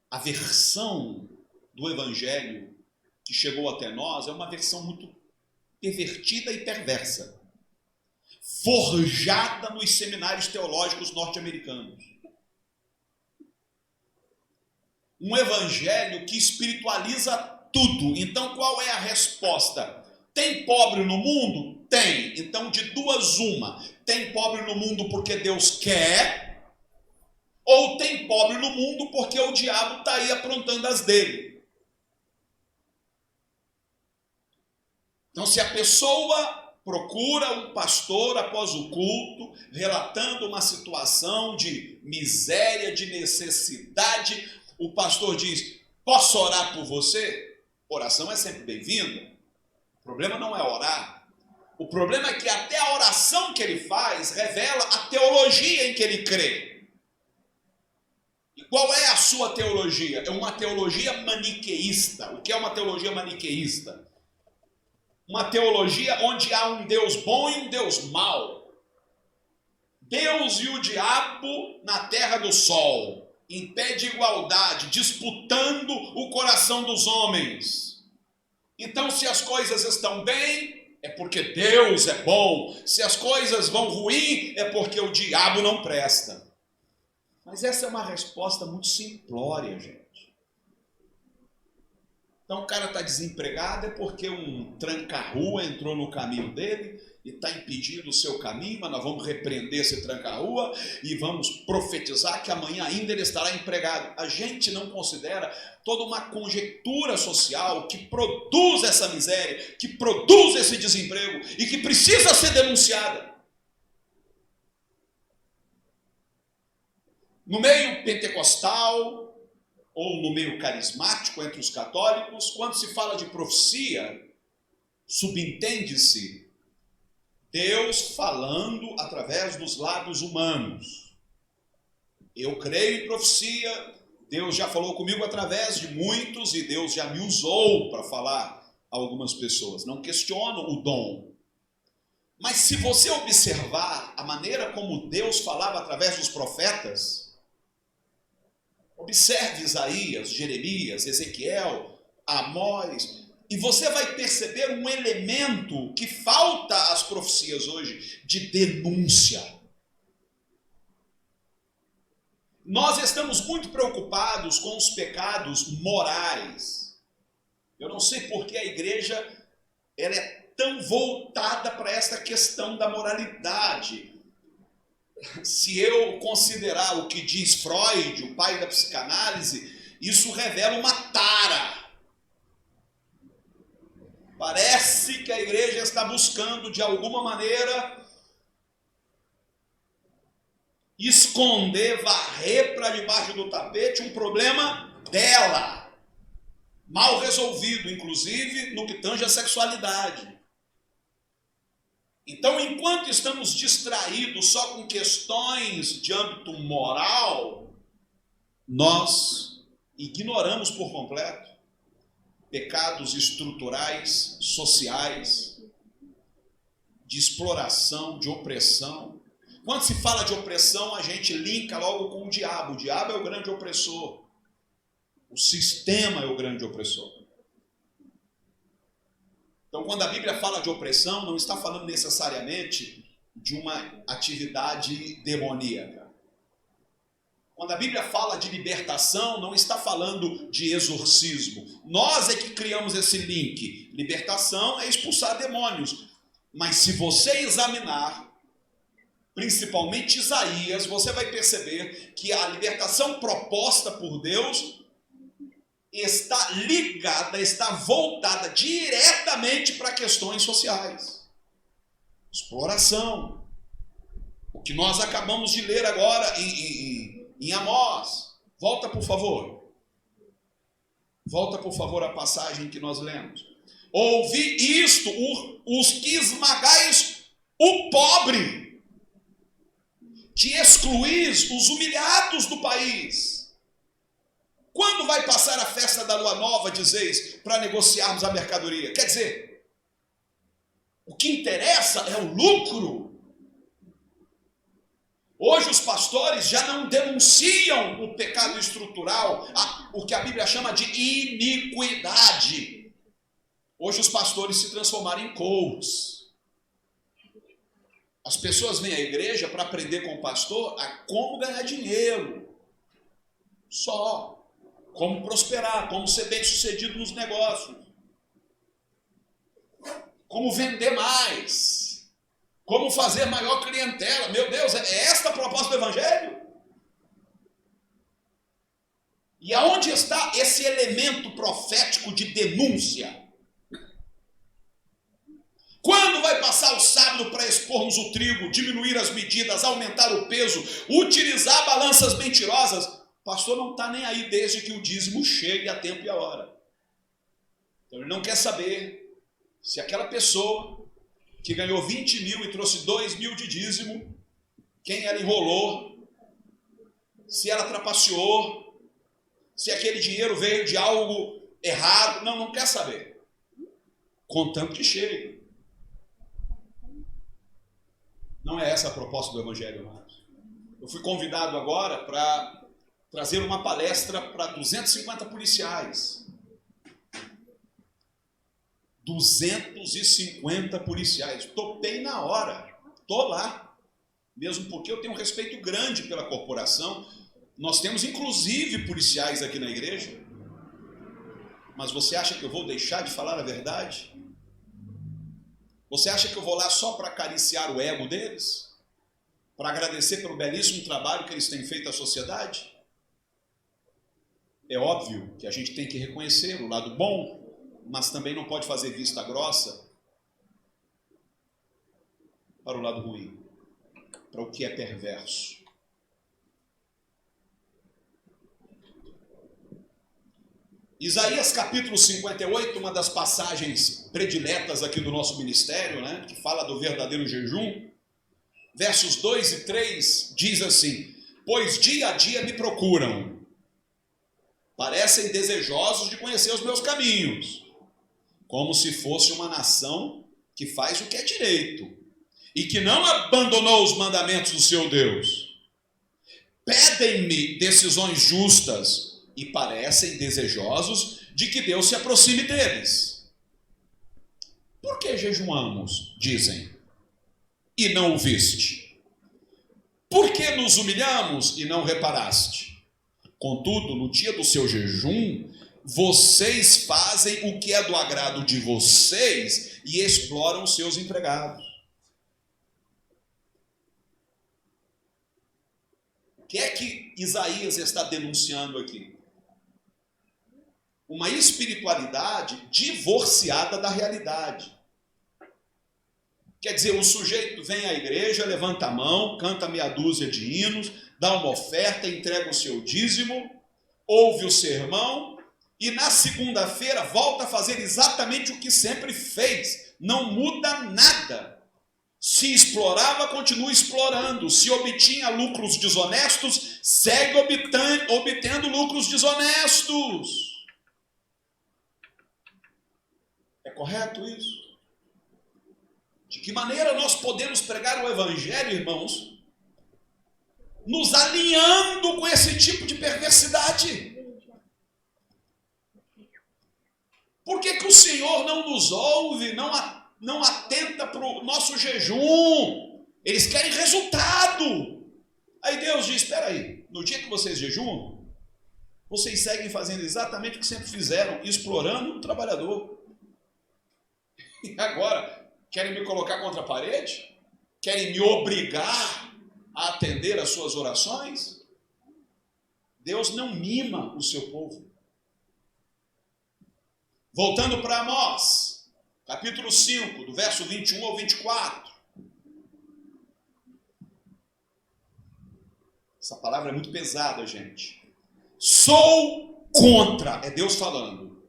a versão do Evangelho que chegou até nós é uma versão muito pervertida e perversa, forjada nos seminários teológicos norte-americanos. Um Evangelho que espiritualiza tudo. Então, qual é a resposta? Tem pobre no mundo? Tem. Então, de duas, uma. Tem pobre no mundo porque Deus quer, ou tem pobre no mundo porque o diabo está aí aprontando as dele. Então, se a pessoa procura um pastor após o culto, relatando uma situação de miséria, de necessidade, o pastor diz, posso orar por você? Oração é sempre bem-vinda. O problema não é orar. O problema é que até a oração que ele faz revela a teologia em que ele crê. E qual é a sua teologia? É uma teologia maniqueísta. O que é uma teologia maniqueísta? Uma teologia onde há um Deus bom e um Deus mau. Deus e o diabo na terra do sol, em pé de igualdade, disputando o coração dos homens. Então, se as coisas estão bem, é porque Deus é bom. Se as coisas vão ruim, é porque o diabo não presta. Mas essa é uma resposta muito simplória, gente. Então o cara está desempregado é porque um tranca-rua entrou no caminho dele e está impedindo o seu caminho, mas nós vamos repreender esse tranca-rua e vamos profetizar que amanhã ainda ele estará empregado. A gente não considera toda uma conjectura social que produz essa miséria, que produz esse desemprego e que precisa ser denunciada. No meio pentecostal, ou no meio carismático entre os católicos, quando se fala de profecia, subentende-se Deus falando através dos lábios humanos. Eu creio em profecia, Deus já falou comigo através de muitos e Deus já me usou para falar a algumas pessoas. Não questiono o dom. Mas se você observar a maneira como Deus falava através dos profetas, observe Isaías, Jeremias, Ezequiel, Amós, E você vai perceber um elemento que falta às profecias hoje, de denúncia. Nós estamos muito preocupados com os pecados morais. Eu não sei por que a igreja ela é tão voltada para essa questão da moralidade. Se eu considerar o que diz Freud, o pai da psicanálise, isso revela uma tara. Parece que a igreja está buscando, de alguma maneira, esconder, varrer para debaixo do tapete um problema dela, mal resolvido, inclusive no que tange a sexualidade. Então, enquanto estamos distraídos só com questões de âmbito moral, nós ignoramos por completo pecados estruturais, sociais, de exploração, de opressão. Quando se fala de opressão, a gente linka logo com o diabo. O diabo é o grande opressor. O sistema é o grande opressor. Então, quando a Bíblia fala de opressão, não está falando necessariamente de uma atividade demoníaca. Quando a Bíblia fala de libertação, não está falando de exorcismo. Nós é que criamos esse link. Libertação é expulsar demônios. Mas se você examinar, principalmente Isaías, você vai perceber que a libertação proposta por Deus está ligada, está voltada diretamente para questões sociais. Exploração. O que nós acabamos de ler agora em Amós. Volta, por favor. Volta, por favor, a passagem que nós lemos. Ouvi isto, os que esmagais o pobre, que excluís os humilhados do país. Quando vai passar a festa da lua nova, dizeis, para negociarmos a mercadoria? Quer dizer, o que interessa é o lucro. Hoje os pastores já não denunciam o pecado estrutural, o que a Bíblia chama de iniquidade. Hoje os pastores se transformaram em coaches. As pessoas vêm à igreja para aprender com o pastor a como ganhar dinheiro. Só. Como prosperar, como ser bem sucedido nos negócios. Como vender mais. Como fazer maior clientela. Meu Deus, é esta a proposta do Evangelho? E aonde está esse elemento profético de denúncia? Quando vai passar o sábado para expormos o trigo, diminuir as medidas, aumentar o peso, utilizar balanças mentirosas? O pastor não está nem aí desde que o dízimo chegue a tempo e a hora. Então ele não quer saber se aquela pessoa que ganhou 20 mil e trouxe 2 mil de dízimo, quem ela enrolou, se ela trapaceou, se aquele dinheiro veio de algo errado. Não quer saber. Contanto que chegue. Não é essa a proposta do Evangelho, amados. Eu fui convidado agora para trazer uma palestra para 250 policiais. 250 policiais. Topei na hora. Estou lá. Mesmo porque eu tenho um respeito grande pela corporação. Nós temos inclusive policiais aqui na igreja. Mas você acha que eu vou deixar de falar a verdade? Você acha que eu vou lá só para acariciar o ego deles? Para agradecer pelo belíssimo trabalho que eles têm feito à sociedade? É óbvio que a gente tem que reconhecer o lado bom, mas também não pode fazer vista grossa para o lado ruim, para o que é perverso. Isaías capítulo 58, uma das passagens prediletas aqui do nosso ministério, né, que fala do verdadeiro jejum, versos 2 e 3, diz assim: pois dia a dia me procuram, parecem desejosos de conhecer os meus caminhos, como se fosse uma nação que faz o que é direito e que não abandonou os mandamentos do seu Deus. Pedem-me decisões justas e parecem desejosos de que Deus se aproxime deles. Por que jejuamos? Dizem, e não o viste? Por que nos humilhamos e não reparaste? Contudo, no dia do seu jejum, vocês fazem o que é do agrado de vocês e exploram os seus empregados. O que é que Isaías está denunciando aqui? Uma espiritualidade divorciada da realidade. Quer dizer, o sujeito vem à igreja, levanta a mão, canta meia dúzia de hinos, dá uma oferta, entrega o seu dízimo, ouve o sermão e na segunda-feira volta a fazer exatamente o que sempre fez. Não muda nada. Se explorava, continua explorando. Se obtinha lucros desonestos, segue obtendo lucros desonestos. É correto isso? De que maneira nós podemos pregar o evangelho, irmãos, nos alinhando com esse tipo de perversidade? Por que que o Senhor não nos ouve, não atenta para o nosso jejum? Eles querem resultado. Aí Deus diz, espera aí, no dia que vocês jejuam, vocês seguem fazendo exatamente o que sempre fizeram, explorando o trabalhador. E agora, querem me colocar contra a parede? Querem me obrigar a atender às suas orações? Deus não mima o seu povo. Voltando para Amós, capítulo 5, do verso 21 ao 24. Essa palavra é muito pesada, gente. Sou contra, é Deus falando.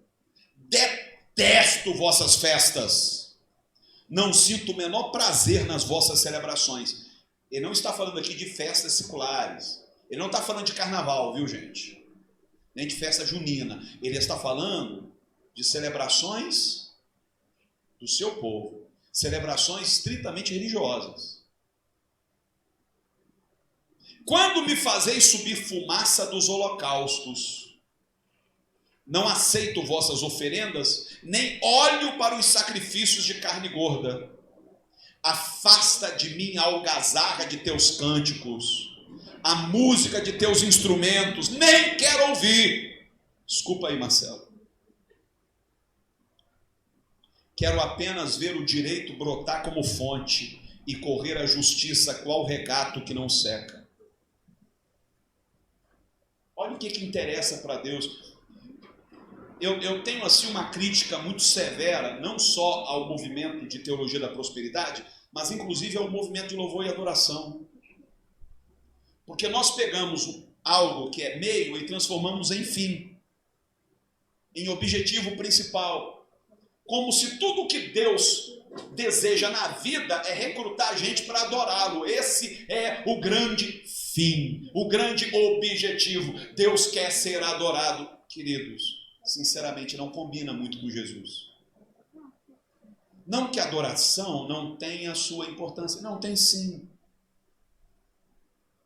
Detesto vossas festas. Não sinto o menor prazer nas vossas celebrações. Ele não está falando aqui de festas seculares. Ele não está falando de carnaval, viu, gente? Nem de festa junina. Ele está falando de celebrações do seu povo. Celebrações estritamente religiosas. Quando me fazeis subir fumaça dos holocaustos, não aceito vossas oferendas, nem olho para os sacrifícios de carne gorda. Afasta de mim a algazarra de teus cânticos, a música de teus instrumentos, nem quero ouvir. Desculpa aí, Marcelo. Quero apenas ver o direito brotar como fonte e correr a justiça qual regato que não seca. Olha o que interessa para Deus. Eu tenho assim uma crítica muito severa, não só ao movimento de teologia da prosperidade, mas inclusive ao movimento de louvor e adoração. Porque nós pegamos algo que é meio e transformamos em fim, em objetivo principal. Como se tudo o que Deus deseja na vida é recrutar gente para adorá-lo. Esse é o grande fim, o grande objetivo. Deus quer ser adorado. Queridos, sinceramente não combina muito com Jesus. Não que a adoração não tenha sua importância, não, tem sim.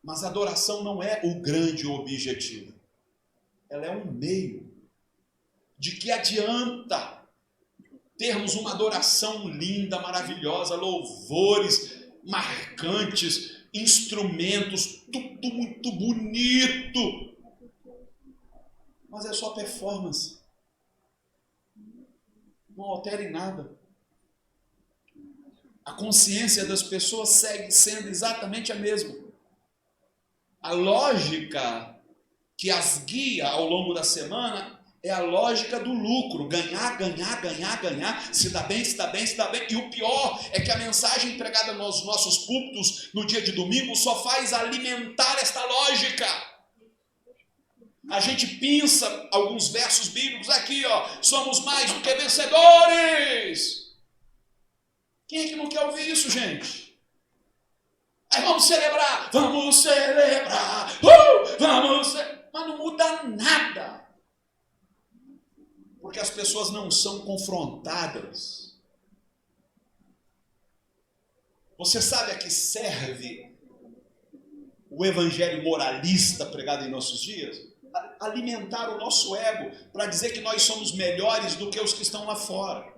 Mas a adoração não é o grande objetivo. Ela é um meio. De que adianta termos uma adoração linda, maravilhosa, louvores marcantes, instrumentos, tudo muito bonito, mas é só performance. Não altera em nada. A consciência das pessoas segue sendo exatamente a mesma. A lógica que as guia ao longo da semana é a lógica do lucro, ganhar, ganhar, ganhar, ganhar, se dá bem, se dá bem, se dá bem. E o pior é que a mensagem empregada nos nossos púlpitos no dia de domingo só faz alimentar esta lógica. A gente pinça alguns versos bíblicos aqui, ó, somos mais do que vencedores. Quem é que não quer ouvir isso, gente? Aí vamos celebrar, vamos celebrar, mas não muda nada. Porque as pessoas não são confrontadas. Você sabe a que serve o evangelho moralista pregado em nossos dias? Alimentar o nosso ego para dizer que nós somos melhores do que os que estão lá fora.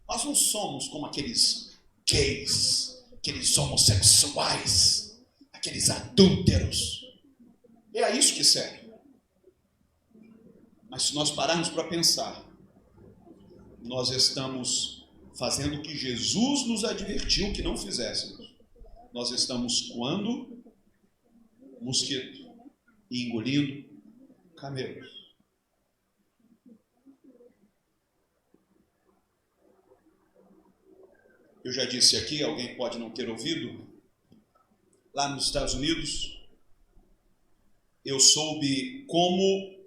Nós não somos como aqueles gays, aqueles homossexuais, aqueles adúlteros. É a isso que serve. Mas se nós pararmos para pensar, nós estamos fazendo o que Jesus nos advertiu que não fizéssemos. Nós estamos coando mosquito e engolindo camelos. Eu já disse aqui, alguém pode não ter ouvido, lá nos Estados Unidos, eu soube como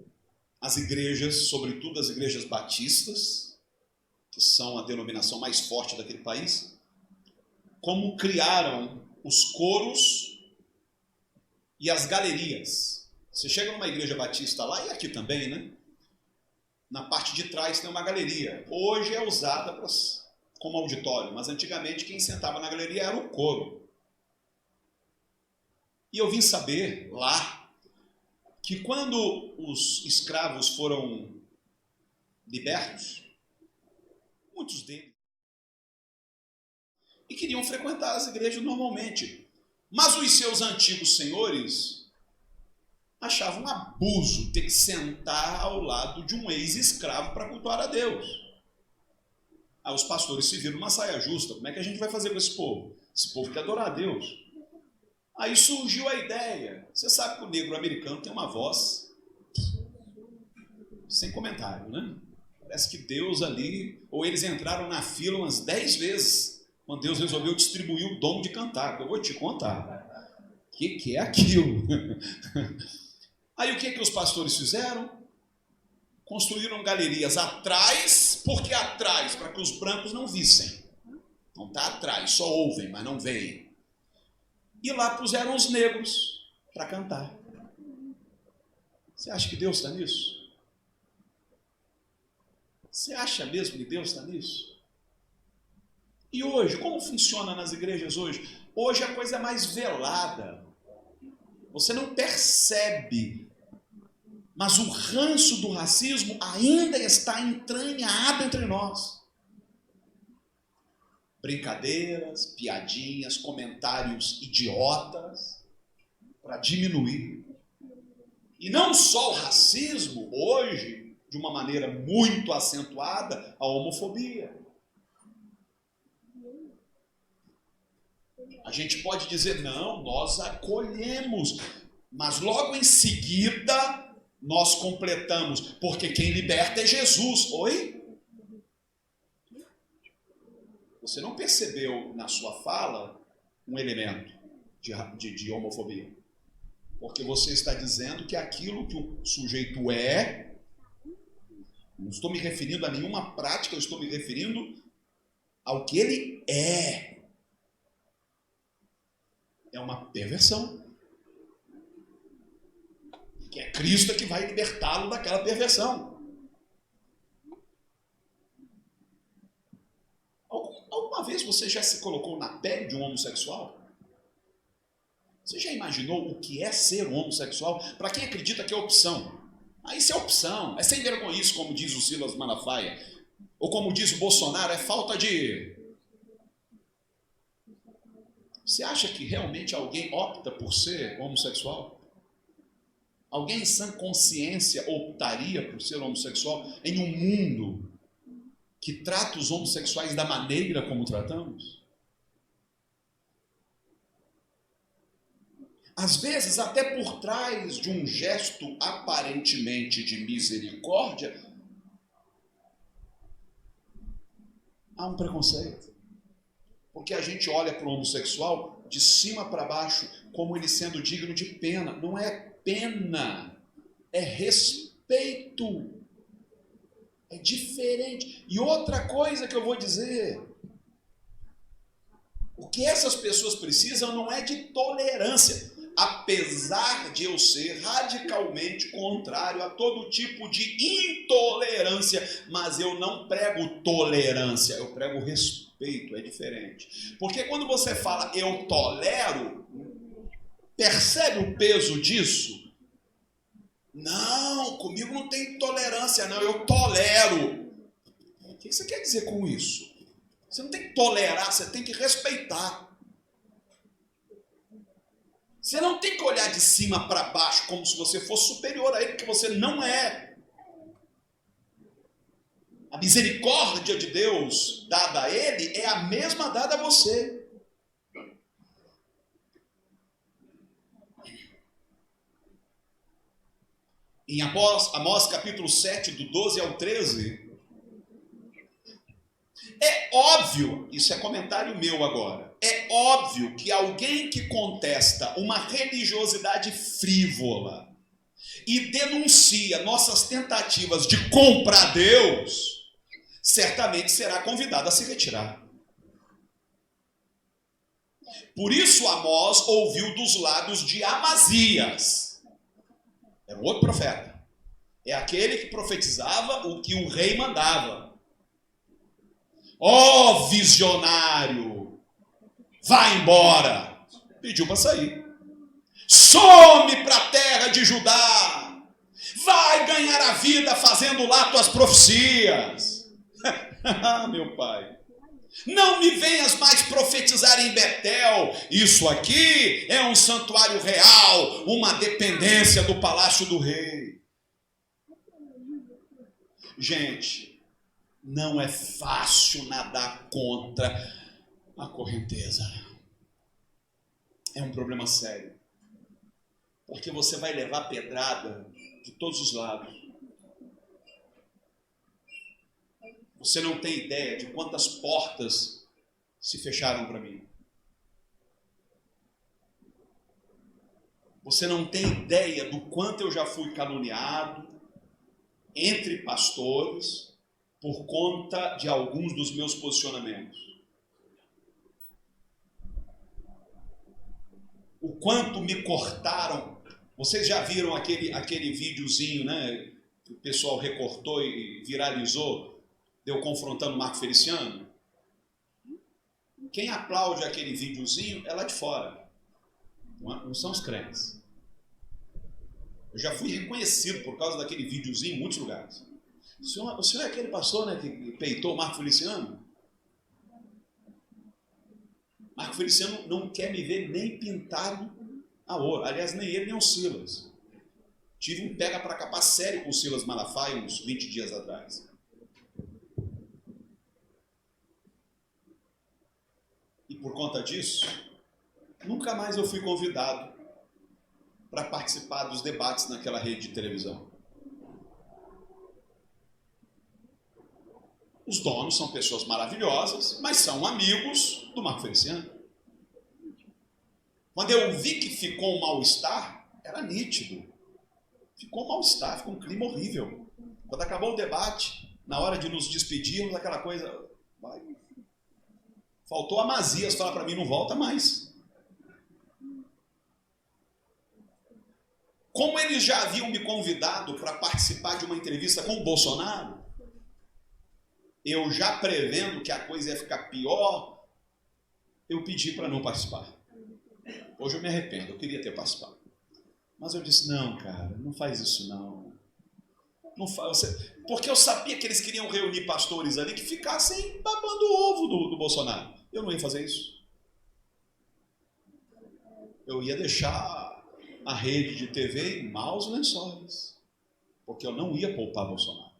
as igrejas, sobretudo as igrejas batistas, que são a denominação mais forte daquele país, como criaram os coros e as galerias. Você chega numa igreja batista lá, e aqui também, né? Na parte de trás tem uma galeria. Hoje é usada como auditório, mas antigamente quem sentava na galeria era o coro. E eu vim saber lá que quando os escravos foram libertos, muitos deles e queriam frequentar as igrejas normalmente, mas os seus antigos senhores achavam um abuso ter que sentar ao lado de um ex-escravo para cultuar a Deus. Aí os pastores se viram numa saia justa. Como é que a gente vai fazer com esse povo? Esse povo quer adorar a Deus. Aí surgiu a ideia. Você sabe que o negro americano tem uma voz sem comentário, né? Parece que Deus ali, ou eles entraram na fila umas 10 vezes, quando Deus resolveu distribuir o dom de cantar, que eu vou te contar. O que é aquilo? Aí o que os pastores fizeram? Construíram galerias atrás, porque atrás, para que os brancos não vissem. Não está atrás, só ouvem, mas não veem. E lá puseram os negros para cantar. Você acha que Deus está nisso? Você acha mesmo que Deus está nisso? E hoje, como funciona nas igrejas hoje? Hoje a coisa é mais velada. Você não percebe, mas o ranço do racismo ainda está entranhado entre nós. Brincadeiras, piadinhas, comentários idiotas para diminuir. E não só o racismo, hoje, de uma maneira muito acentuada, a homofobia. A gente pode dizer, não, nós acolhemos, mas logo em seguida nós completamos, porque quem liberta é Jesus. Oi? Você não percebeu na sua fala um elemento de homofobia. Porque você está dizendo que aquilo que o sujeito é, não estou me referindo a nenhuma prática, eu estou me referindo ao que ele é. É uma perversão. Que é Cristo que vai libertá-lo daquela perversão. Alguma vez você já se colocou na pele de um homossexual? Você já imaginou o que é ser um homossexual? Para quem acredita que é opção. Isso é opção, é sem vergonhice, como diz o Silas Malafaia. Ou como diz o Bolsonaro, é falta de... Você acha que realmente alguém opta por ser homossexual? Alguém em sã consciência optaria por ser homossexual em um mundo que trata os homossexuais da maneira como tratamos? Às vezes, até por trás de um gesto aparentemente de misericórdia, há um preconceito. Porque a gente olha para o homossexual de cima para baixo, como ele sendo digno de pena. Não é pena, é respeito. É diferente. E outra coisa que eu vou dizer, o que essas pessoas precisam não é de tolerância. Apesar de eu ser radicalmente contrário a todo tipo de intolerância, mas eu não prego tolerância, eu prego respeito, é diferente. Porque quando você fala eu tolero, percebe o peso disso? Não, comigo não tem tolerância, não, eu tolero. O que você quer dizer com isso? Você não tem que tolerar, você tem que respeitar. Você não tem que olhar de cima para baixo como se você fosse superior a ele, porque você não é. A misericórdia de Deus dada a ele é a mesma dada a você. Em Amós capítulo 7, do 12 ao 13, é óbvio, isso é comentário meu agora, é óbvio que alguém que contesta uma religiosidade frívola e denuncia nossas tentativas de comprar Deus, certamente será convidado a se retirar. Por isso Amós ouviu dos lábios de Amazias, era um outro profeta, é aquele que profetizava o que o rei mandava. Ó visionário, vai embora. Pediu para sair. Some para a terra de Judá. Vai ganhar a vida fazendo lá tuas profecias. Meu pai. Não me venhas mais profetizar em Betel. Isso aqui é um santuário real, uma dependência do palácio do rei. Gente, não é fácil nadar contra a correnteza. É um problema sério. Porque você vai levar pedrada de todos os lados. Você não tem ideia de quantas portas se fecharam para mim. Você não tem ideia do quanto eu já fui caluniado entre pastores por conta de alguns dos meus posicionamentos. O quanto me cortaram. Vocês já viram aquele videozinho, né, que o pessoal recortou e viralizou, de eu confrontando o Marco Feliciano? Quem aplaude aquele videozinho é lá de fora. Não são os crentes. Eu já fui reconhecido por causa daquele videozinho em muitos lugares. O senhor é aquele pastor, né, que peitou o Marco Feliciano? Marco Feliciano não quer me ver nem pintado a ouro. Aliás, nem ele, nem o Silas. Tive um pega para capar sério com o Silas Malafaia uns 20 dias atrás. E por conta disso, nunca mais eu fui convidado para participar dos debates naquela rede de televisão. Os donos são pessoas maravilhosas, mas são amigos do Marco Feliciano. Quando eu vi que ficou um mal-estar, era nítido. Ficou um mal-estar, ficou um clima horrível. Quando acabou o debate, na hora de nos despedirmos, aquela coisa... Faltou a Amazias falar para mim, não volta mais. Como eles já haviam me convidado para participar de uma entrevista com o Bolsonaro, eu já prevendo que a coisa ia ficar pior, eu pedi para não participar. Hoje eu me arrependo, eu queria ter participado. Mas eu disse, não, cara, não faz isso não. Não faz, porque eu sabia que eles queriam reunir pastores ali que ficassem babando o ovo do Bolsonaro. Eu não ia fazer isso. Eu ia deixar a rede de TV em maus lençóis. Porque eu não ia poupar Bolsonaro.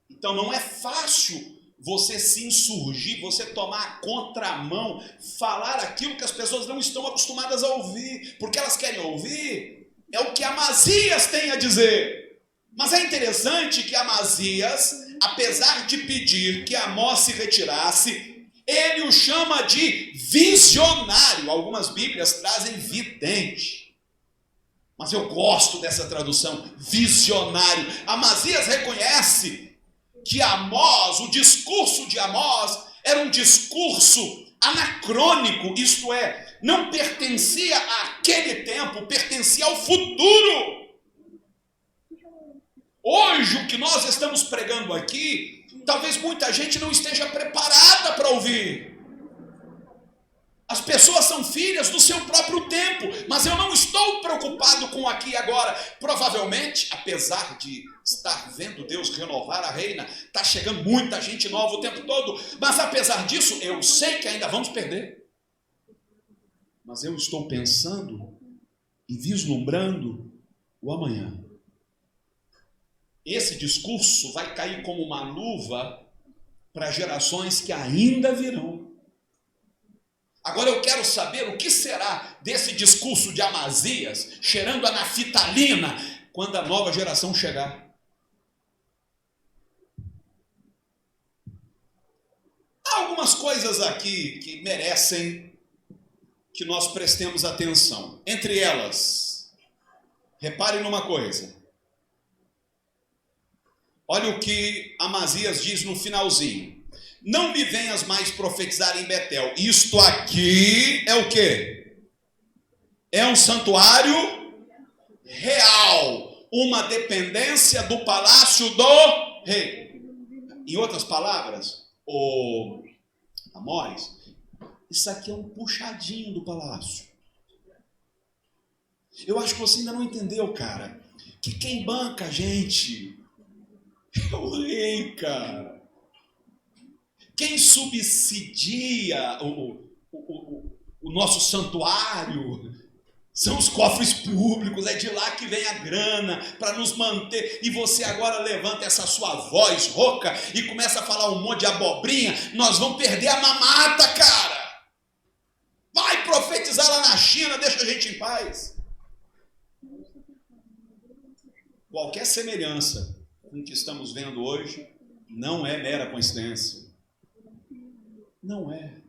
Então não é fácil você se insurgir, você tomar a contramão, falar aquilo que as pessoas não estão acostumadas a ouvir, porque elas querem ouvir é o que Amazias tem a dizer. Mas é interessante que Amazias, apesar de pedir que Amós se retirasse, ele o chama de visionário. Algumas Bíblias trazem vidente. Mas eu gosto dessa tradução, visionário. Amazias reconhece que Amós, o discurso de Amós, era um discurso anacrônico, isto é, não pertencia àquele tempo, pertencia ao futuro. Hoje, o que nós estamos pregando aqui, talvez muita gente não esteja preparada para ouvir. As As pessoas são filhas do seu próprio tempo, mas eu não estou preocupado com aqui e agora. Provavelmente, apesar de estar vendo Deus renovar a reina, está chegando muita gente nova o tempo todo, mas apesar disso, eu sei que ainda vamos perder. Mas eu estou pensando e vislumbrando o amanhã. Esse discurso vai cair como uma luva para gerações que ainda virão. Agora eu quero saber o que será desse discurso de Amazias, cheirando a naftalina, quando a nova geração chegar. Há algumas coisas aqui que merecem que nós prestemos atenção. Entre elas, reparem numa coisa. Olha o que Amazias diz no finalzinho. Não me venhas mais profetizar em Betel. Isto aqui é o quê? É um santuário real. Uma dependência do palácio do rei. Em outras palavras, Amós, isso aqui é um puxadinho do palácio. Eu acho que você ainda não entendeu, cara, que quem banca a gente é o rei, cara. Quem subsidia o nosso santuário são os cofres públicos, é de lá que vem a grana para nos manter. E você agora levanta essa sua voz rouca e começa a falar um monte de abobrinha, nós vamos perder a mamata, cara. Vai profetizar lá na China, deixa a gente em paz. Qualquer semelhança com o que estamos vendo hoje não é mera coincidência. Não é.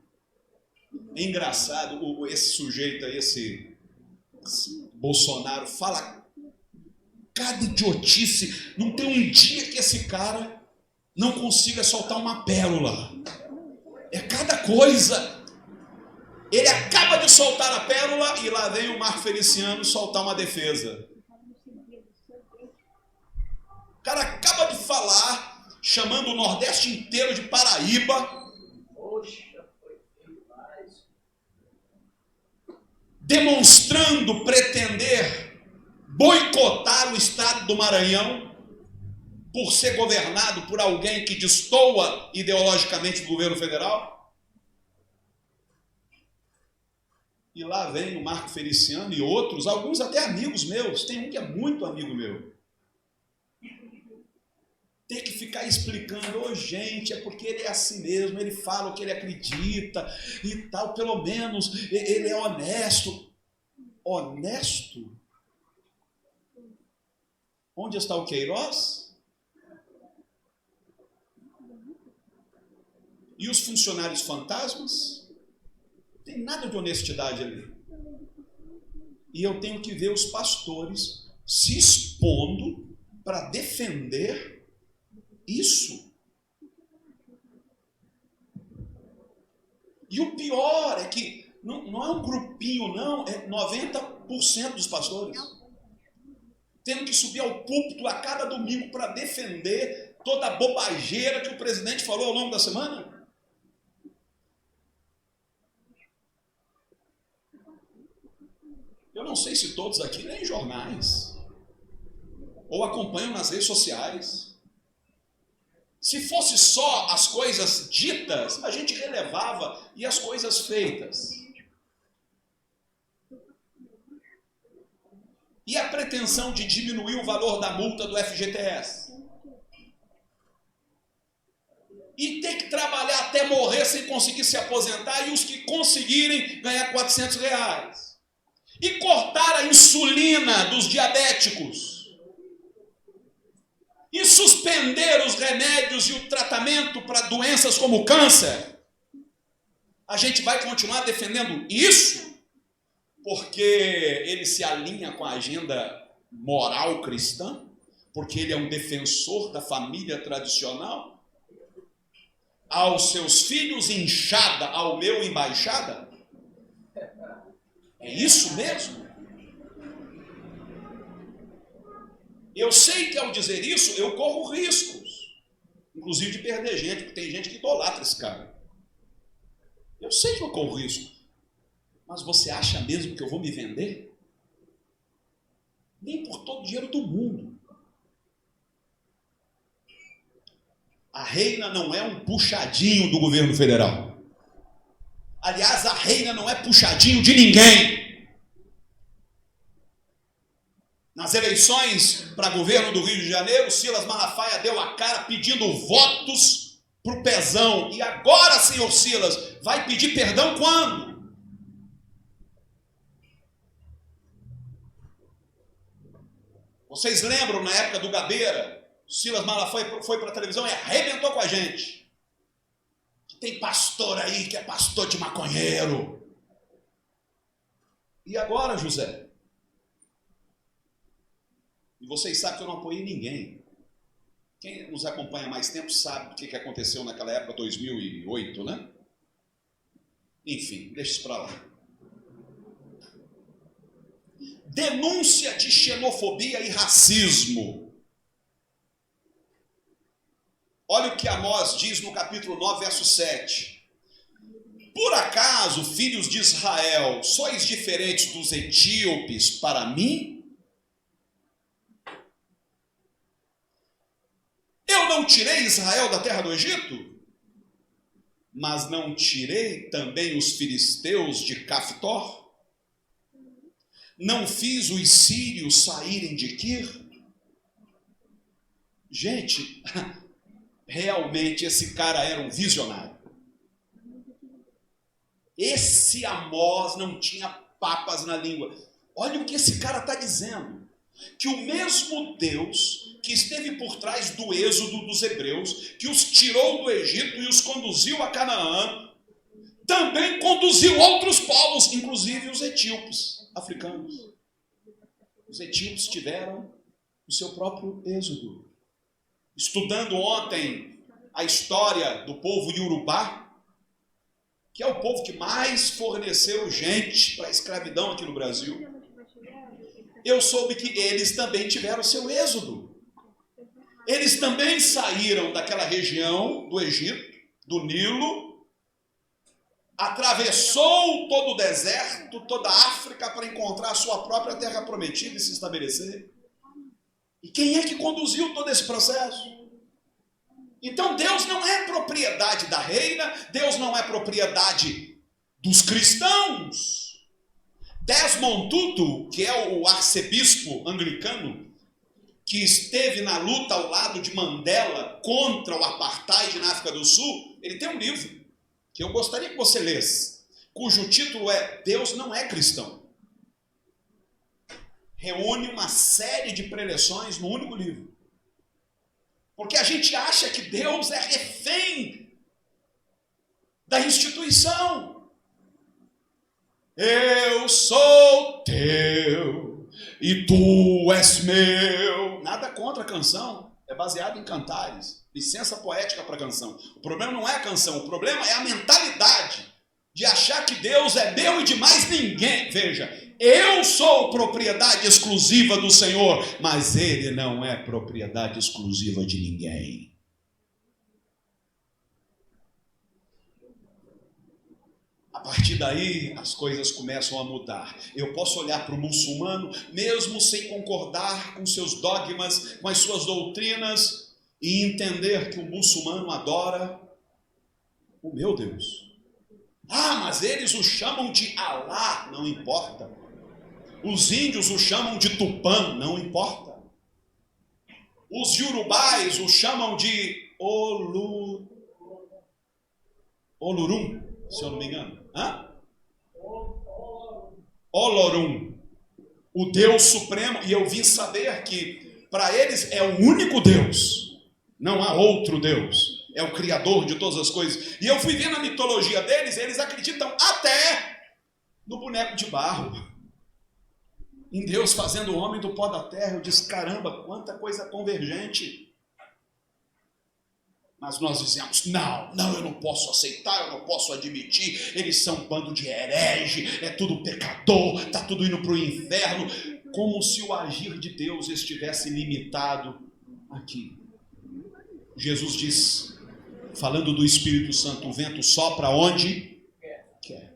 É engraçado, esse sujeito aí, esse Bolsonaro, fala cada idiotice. Não tem um dia que esse cara não consiga soltar uma pérola. É cada coisa. Ele acaba de soltar a pérola e lá vem o Marco Feliciano soltar uma defesa. O cara acaba de falar, chamando o Nordeste inteiro de Paraíba. Demonstrando pretender boicotar o estado do Maranhão por ser governado por alguém que destoa ideologicamente do governo federal. E lá vem o Marco Feliciano e outros, alguns até amigos meus, tem um que é muito amigo meu. Tem que ficar explicando, gente, é porque ele é assim mesmo, ele fala o que ele acredita e tal, pelo menos ele é honesto. Honesto? Onde está o Queiroz? E os funcionários fantasmas? Não tem nada de honestidade ali. E eu tenho que ver os pastores se expondo para defender isso. E o pior é que não é um grupinho, não, é 90% dos pastores tendo que subir ao púlpito a cada domingo para defender toda a bobageira que o presidente falou ao longo da semana. Eu não sei se todos aqui leem jornais ou acompanham nas redes sociais. Se fosse só as coisas ditas, a gente relevava e as coisas feitas. E a pretensão de diminuir o valor da multa do FGTS? E ter que trabalhar até morrer sem conseguir se aposentar, e os que conseguirem ganhar R$400. E cortar a insulina dos diabéticos. E suspender os remédios e o tratamento para doenças como o câncer. A gente vai continuar defendendo isso porque ele se alinha com a agenda moral cristã, porque ele é um defensor da família tradicional, aos seus filhos inchada, ao meu embaixada. É isso mesmo? Eu sei que ao dizer isso, eu corro riscos, inclusive de perder gente, porque tem gente que idolatra esse cara. Eu sei que eu corro risco, Mas você acha mesmo que eu vou me vender? Nem por todo o dinheiro do mundo. A reina não é um puxadinho do governo federal. Aliás, a reina não é puxadinho de ninguém. Nas eleições para governo do Rio de Janeiro, Silas Malafaia deu a cara pedindo votos para o Pezão. E agora, senhor Silas, vai pedir perdão quando? Vocês lembram, na época do Gabeira, Silas Malafaia foi para a televisão e arrebentou com a gente. Tem pastor aí que é pastor de maconheiro. E agora, José? E vocês sabem que eu não apoiei ninguém. Quem nos acompanha há mais tempo sabe o que aconteceu naquela época, 2008, né? Enfim, deixa isso para lá. Denúncia de xenofobia e racismo. Olha o que Amós diz no capítulo 9, verso 7. Por acaso, filhos de Israel, sois diferentes dos etíopes para mim? Eu não tirei Israel da terra do Egito? Mas não tirei também os filisteus de Caftor? Não fiz os sírios saírem de Quir? Gente, realmente esse cara era um visionário. Esse Amós não tinha papas na língua. Olha o que esse cara está dizendo. Que o mesmo Deus que esteve por trás do êxodo dos hebreus, que os tirou do Egito e os conduziu a Canaã, também conduziu outros povos, inclusive os etíopes africanos. Os etíopes tiveram o seu próprio êxodo. Estudando ontem a história do povo Iorubá, que é o povo que mais forneceu gente para a escravidão aqui no Brasil, eu soube que eles também tiveram o seu êxodo. Eles também saíram daquela região do Egito, do Nilo, atravessou todo o deserto, toda a África para encontrar a sua própria terra prometida e se estabelecer. E quem é que conduziu todo esse processo? Então Deus não é propriedade da reina, Deus não é propriedade dos cristãos. Desmond Tutu, que é o arcebispo anglicano, que esteve na luta ao lado de Mandela contra o apartheid na África do Sul, ele tem um livro que eu gostaria que você lesse, cujo título é Deus não é cristão. Reúne uma série de preleções no único livro. Porque a gente acha que Deus é refém da instituição. Eu sou teu e tu és meu. Nada contra a canção, é baseado em cantares. Licença poética para a canção. O problema não é a canção, o problema é a mentalidade de achar que Deus é meu e de mais ninguém. Veja, eu sou propriedade exclusiva do Senhor, mas Ele não é propriedade exclusiva de ninguém. A partir daí, as coisas começam a mudar. Eu posso olhar para o muçulmano, mesmo sem concordar com seus dogmas, com as suas doutrinas, e entender que o muçulmano adora o meu Deus. Ah, mas eles o chamam de Alá, não importa. Os índios o chamam de Tupã, não importa. Os iorubais o chamam de Olorum, se eu não me engano. Olorum, o Deus Supremo. E eu vim saber que para eles é o único Deus, não há outro Deus, é o Criador de todas as coisas. E eu fui ver na mitologia deles, eles acreditam até no boneco de barro, em Deus fazendo o homem do pó da terra. Eu disse, caramba, quanta coisa convergente. Mas nós dizemos, não, eu não posso aceitar, eu não posso admitir, eles são um bando de herege, é tudo pecador, está tudo indo para o inferno, como se o agir de Deus estivesse limitado aqui. Jesus diz, falando do Espírito Santo, o vento sopra onde quer.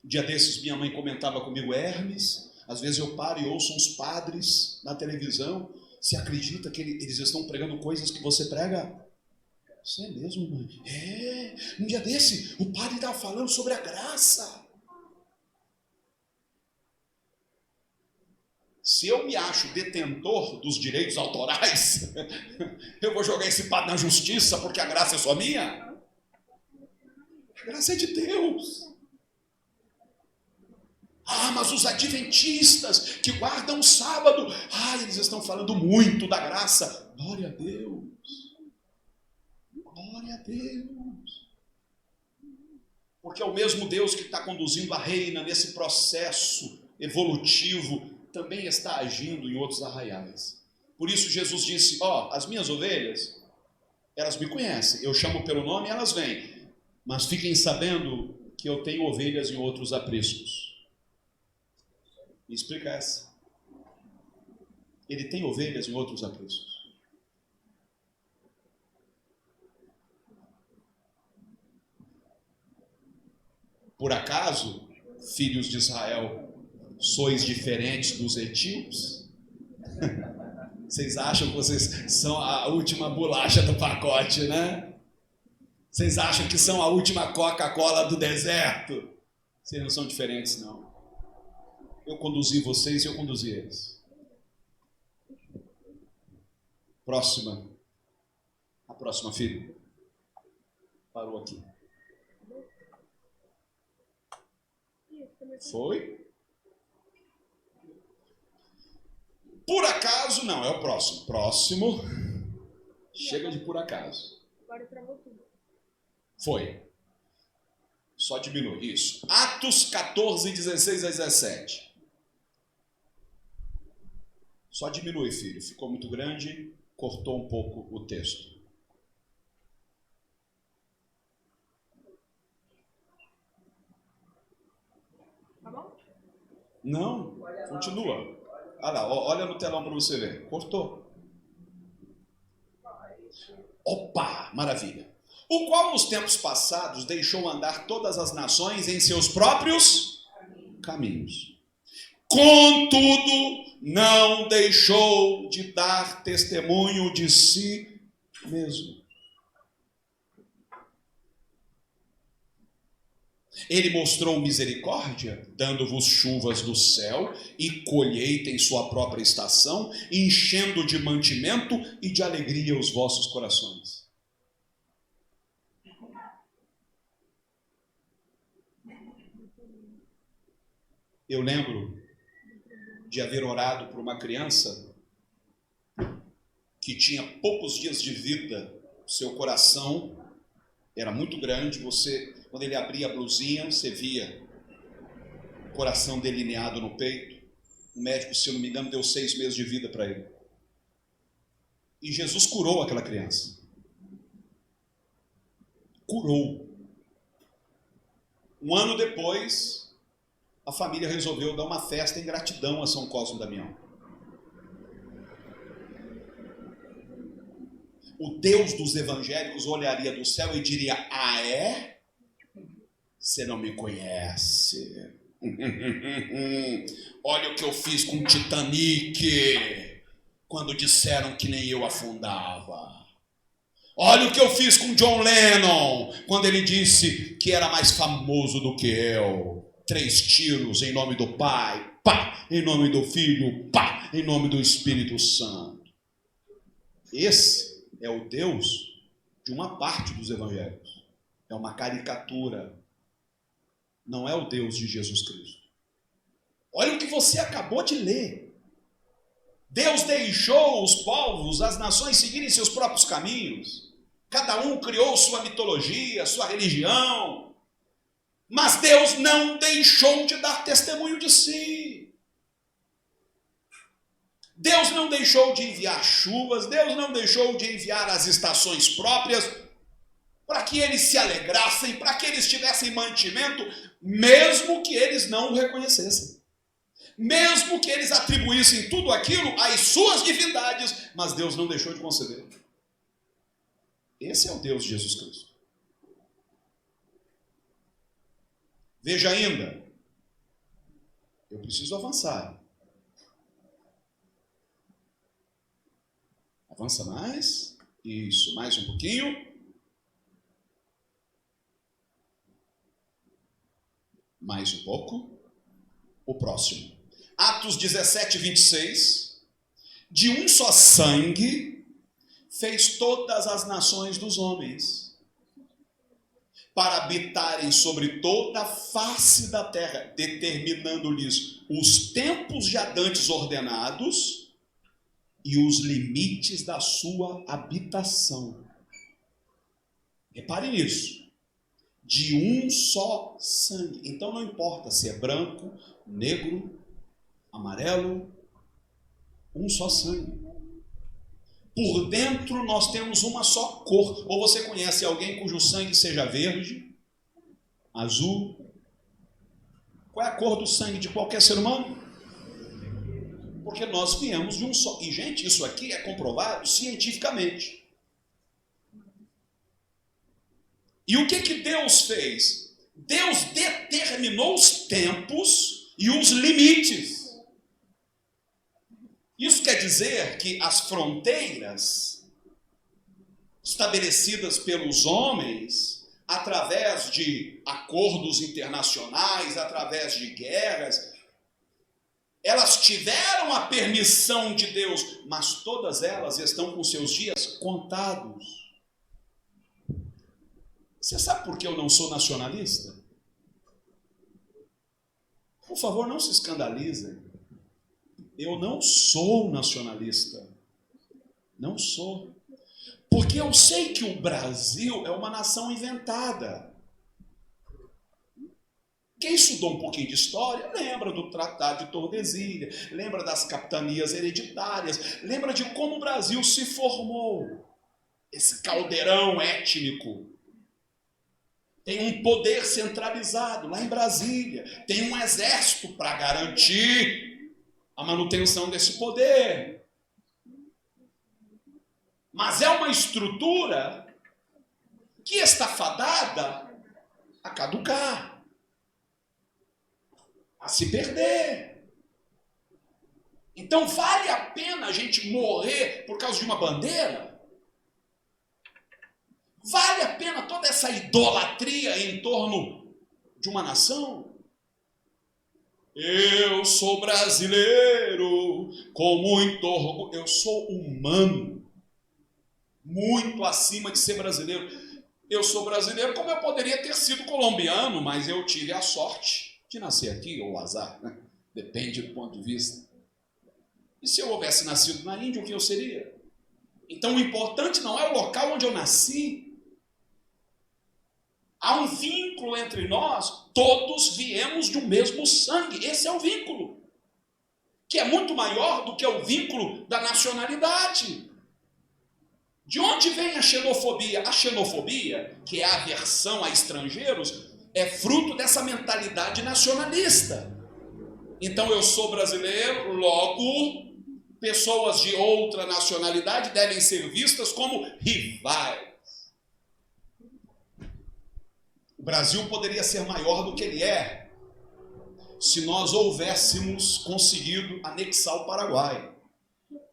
Um dia desses minha mãe comentava comigo, Hermes, às vezes eu paro e ouço uns padres na televisão, você acredita que eles estão pregando coisas que você prega? Isso é mesmo, mãe? É, um dia desse o padre estava falando sobre a graça. Se eu me acho detentor dos direitos autorais, eu vou jogar esse padre na justiça porque a graça é só minha? A graça é de Deus. Ah, mas os adventistas que guardam o sábado, eles estão falando muito da graça. Glória a Deus. Glória a Deus. Porque é o mesmo Deus que está conduzindo a reina nesse processo evolutivo, também está agindo em outros arraiais. Por isso Jesus disse, as minhas ovelhas, elas me conhecem, eu chamo pelo nome e elas vêm, mas fiquem sabendo que eu tenho ovelhas em outros apriscos. Me explica essa. Ele tem ovelhas em outros apriscos. Por acaso, filhos de Israel, sois diferentes dos etíopes? Vocês acham que vocês são a última bolacha do pacote, né? Vocês acham que são a última Coca-Cola do deserto? Vocês não são diferentes, não. Eu conduzi vocês e eu conduzi eles. Próxima. A próxima, filho. Parou aqui. Foi? Por acaso, não, é o próximo. Próximo. Chega de por acaso. Foi. Só diminui. Isso. Atos 14, 16 a 17. Só diminui, filho. Ficou muito grande, cortou um pouco o texto. Tá bom? Não, continua. Olha lá, olha no telão para você ver. Cortou. Opa, maravilha. O qual nos tempos passados deixou andar todas as nações em seus próprios caminhos. Contudo, não deixou de dar testemunho de si mesmo. Ele mostrou misericórdia, dando-vos chuvas do céu e colheita em sua própria estação, enchendo de mantimento e de alegria os vossos corações. Eu lembro de haver orado por uma criança que tinha poucos dias de vida, seu coração era muito grande, quando ele abria a blusinha, você via o coração delineado no peito. O médico, se eu não me engano, deu 6 meses de vida para ele. E Jesus curou aquela criança. Curou. Um ano depois, a família resolveu dar uma festa em gratidão a São Cosme e Damião. O Deus dos evangélicos olharia do céu e diria, é? Você não me conhece. Olha o que eu fiz com o Titanic, quando disseram que nem eu afundava. Olha o que eu fiz com John Lennon, quando ele disse que era mais famoso do que eu. 3 tiros em nome do Pai, pá, em nome do Filho, pá, em nome do Espírito Santo. Esse é o Deus de uma parte dos evangélicos. É uma caricatura. Não é o Deus de Jesus Cristo. Olha o que você acabou de ler. Deus deixou os povos, as nações seguirem seus próprios caminhos. Cada um criou sua mitologia, sua religião. Mas Deus não deixou de dar testemunho de si. Deus não deixou de enviar chuvas, Deus não deixou de enviar as estações próprias para que eles se alegrassem, para que eles tivessem mantimento, mesmo que eles não o reconhecessem. Mesmo que eles atribuíssem tudo aquilo às suas divindades, mas Deus não deixou de conceder. Esse é o Deus de Jesus Cristo. Veja ainda, Eu preciso avançar. Avança mais. Isso, mais um pouquinho. Mais um pouco. O próximo. Atos 17, 26. De um só sangue fez todas as nações dos homens, para habitarem sobre toda a face da terra, determinando-lhes os tempos já dantes ordenados e os limites da sua habitação. Reparem nisso. De um só sangue. Então não importa se é branco, negro, amarelo, um só sangue. Por dentro nós temos uma só cor. Ou você conhece alguém cujo sangue seja verde, azul? Qual é a cor do sangue de qualquer ser humano? Porque nós viemos de um só. E, gente, isso aqui é comprovado cientificamente. E o que Deus fez? Deus determinou os tempos e os limites. Isso quer dizer que as fronteiras estabelecidas pelos homens, através de acordos internacionais, através de guerras, elas tiveram a permissão de Deus, mas todas elas estão com seus dias contados. Você sabe por que eu não sou nacionalista? Por favor, não se escandalizem. Eu não sou nacionalista. Não sou. Porque eu sei que o Brasil é uma nação inventada. Quem estudou um pouquinho de história, lembra do Tratado de Tordesilhas, lembra das capitanias hereditárias, lembra de como o Brasil se formou. Esse caldeirão étnico. Tem um poder centralizado lá em Brasília. Tem um exército para garantir a manutenção desse poder. Mas é uma estrutura que está fadada a caducar, a se perder. Então vale a pena a gente morrer por causa de uma bandeira? Vale a pena toda essa idolatria em torno de uma nação? Eu sou brasileiro, com muito orgulho. Eu sou humano, muito acima de ser brasileiro. Eu sou brasileiro como eu poderia ter sido colombiano, mas eu tive a sorte de nascer aqui, ou o azar, né? Depende do ponto de vista. E se eu houvesse nascido na Índia, o que eu seria? Então o importante não é o local onde eu nasci. Há um vínculo entre nós, todos viemos de um mesmo sangue. Esse é o vínculo, que é muito maior do que o vínculo da nacionalidade. De onde vem a xenofobia? A xenofobia, que é a aversão a estrangeiros, é fruto dessa mentalidade nacionalista. Então eu sou brasileiro, logo pessoas de outra nacionalidade devem ser vistas como rivais. O Brasil poderia ser maior do que ele é se nós houvéssemos conseguido anexar o Paraguai.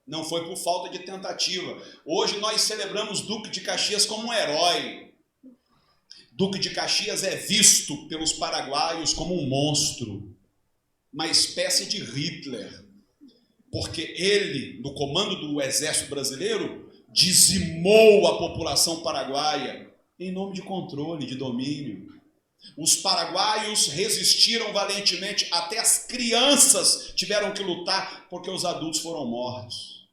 Não foi por falta de tentativa. Hoje nós celebramos Duque de Caxias como um herói. Duque de Caxias é visto pelos paraguaios como um monstro, uma espécie de Hitler, porque ele, no comando do exército brasileiro, dizimou a população paraguaia em nome de controle, de domínio. Os paraguaios resistiram valentemente, até as crianças tiveram que lutar porque os adultos foram mortos.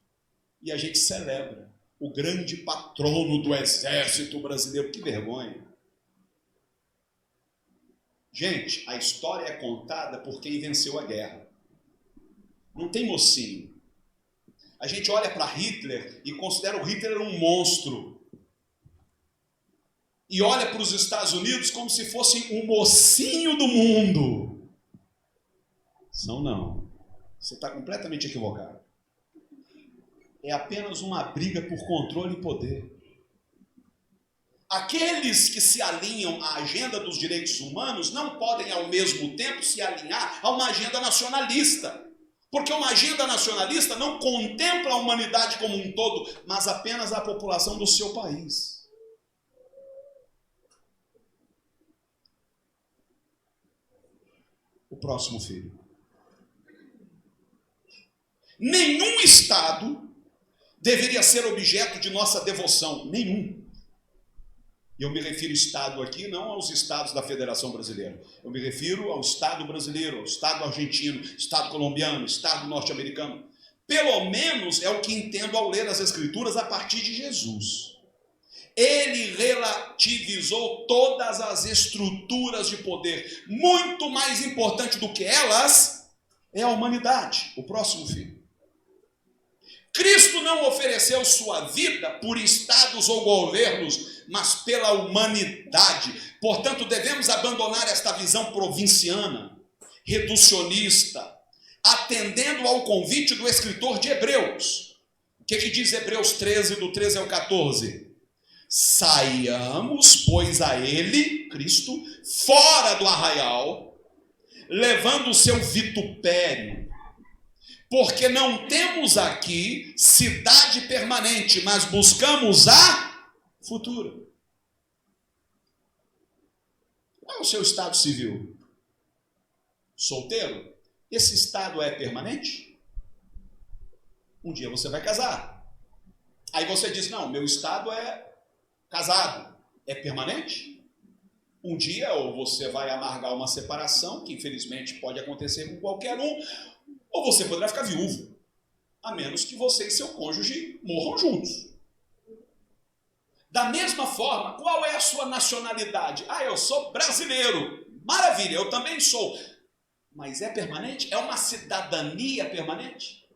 E a gente celebra o grande patrono do exército brasileiro. Que vergonha! Gente, a história é contada por quem venceu a guerra. Não tem mocinho. A gente olha para Hitler e considera o Hitler um monstro. E olha para os Estados Unidos como se fosse um mocinho do mundo. São não. Você está completamente equivocado. É apenas uma briga por controle e poder. Aqueles que se alinham à agenda dos direitos humanos não podem, ao mesmo tempo, se alinhar a uma agenda nacionalista. Porque uma agenda nacionalista não contempla a humanidade como um todo, mas apenas a população do seu país. O próximo filho. Nenhum Estado deveria ser objeto de nossa devoção. Nenhum. Eu me refiro Estado aqui não aos estados da Federação Brasileira. Eu me refiro ao Estado brasileiro, ao Estado argentino, Estado colombiano, Estado norte-americano. Pelo menos é o que entendo ao ler as Escrituras a partir de Jesus. Ele relativizou todas as estruturas de poder. Muito mais importante do que elas é a humanidade. O próximo filho. Cristo não ofereceu sua vida por estados ou governos, mas pela humanidade. Portanto, devemos abandonar esta visão provinciana, reducionista, atendendo ao convite do escritor de Hebreus. O que diz Hebreus 13, do 13 ao 14? Saiamos, pois, a ele, Cristo, fora do arraial, levando o seu vitupério, porque não temos aqui cidade permanente, mas buscamos a futura. Qual é o seu estado civil? Solteiro? Esse estado é permanente? Um dia você vai casar. Aí você diz, não, meu estado é casado. É permanente? Um dia ou você vai amargar uma separação, que infelizmente pode acontecer com qualquer um, ou você poderá ficar viúvo, a menos que você e seu cônjuge morram juntos. Da mesma forma, qual é a sua nacionalidade? Ah, eu sou brasileiro. Maravilha, eu também sou. Mas é permanente? É uma cidadania permanente?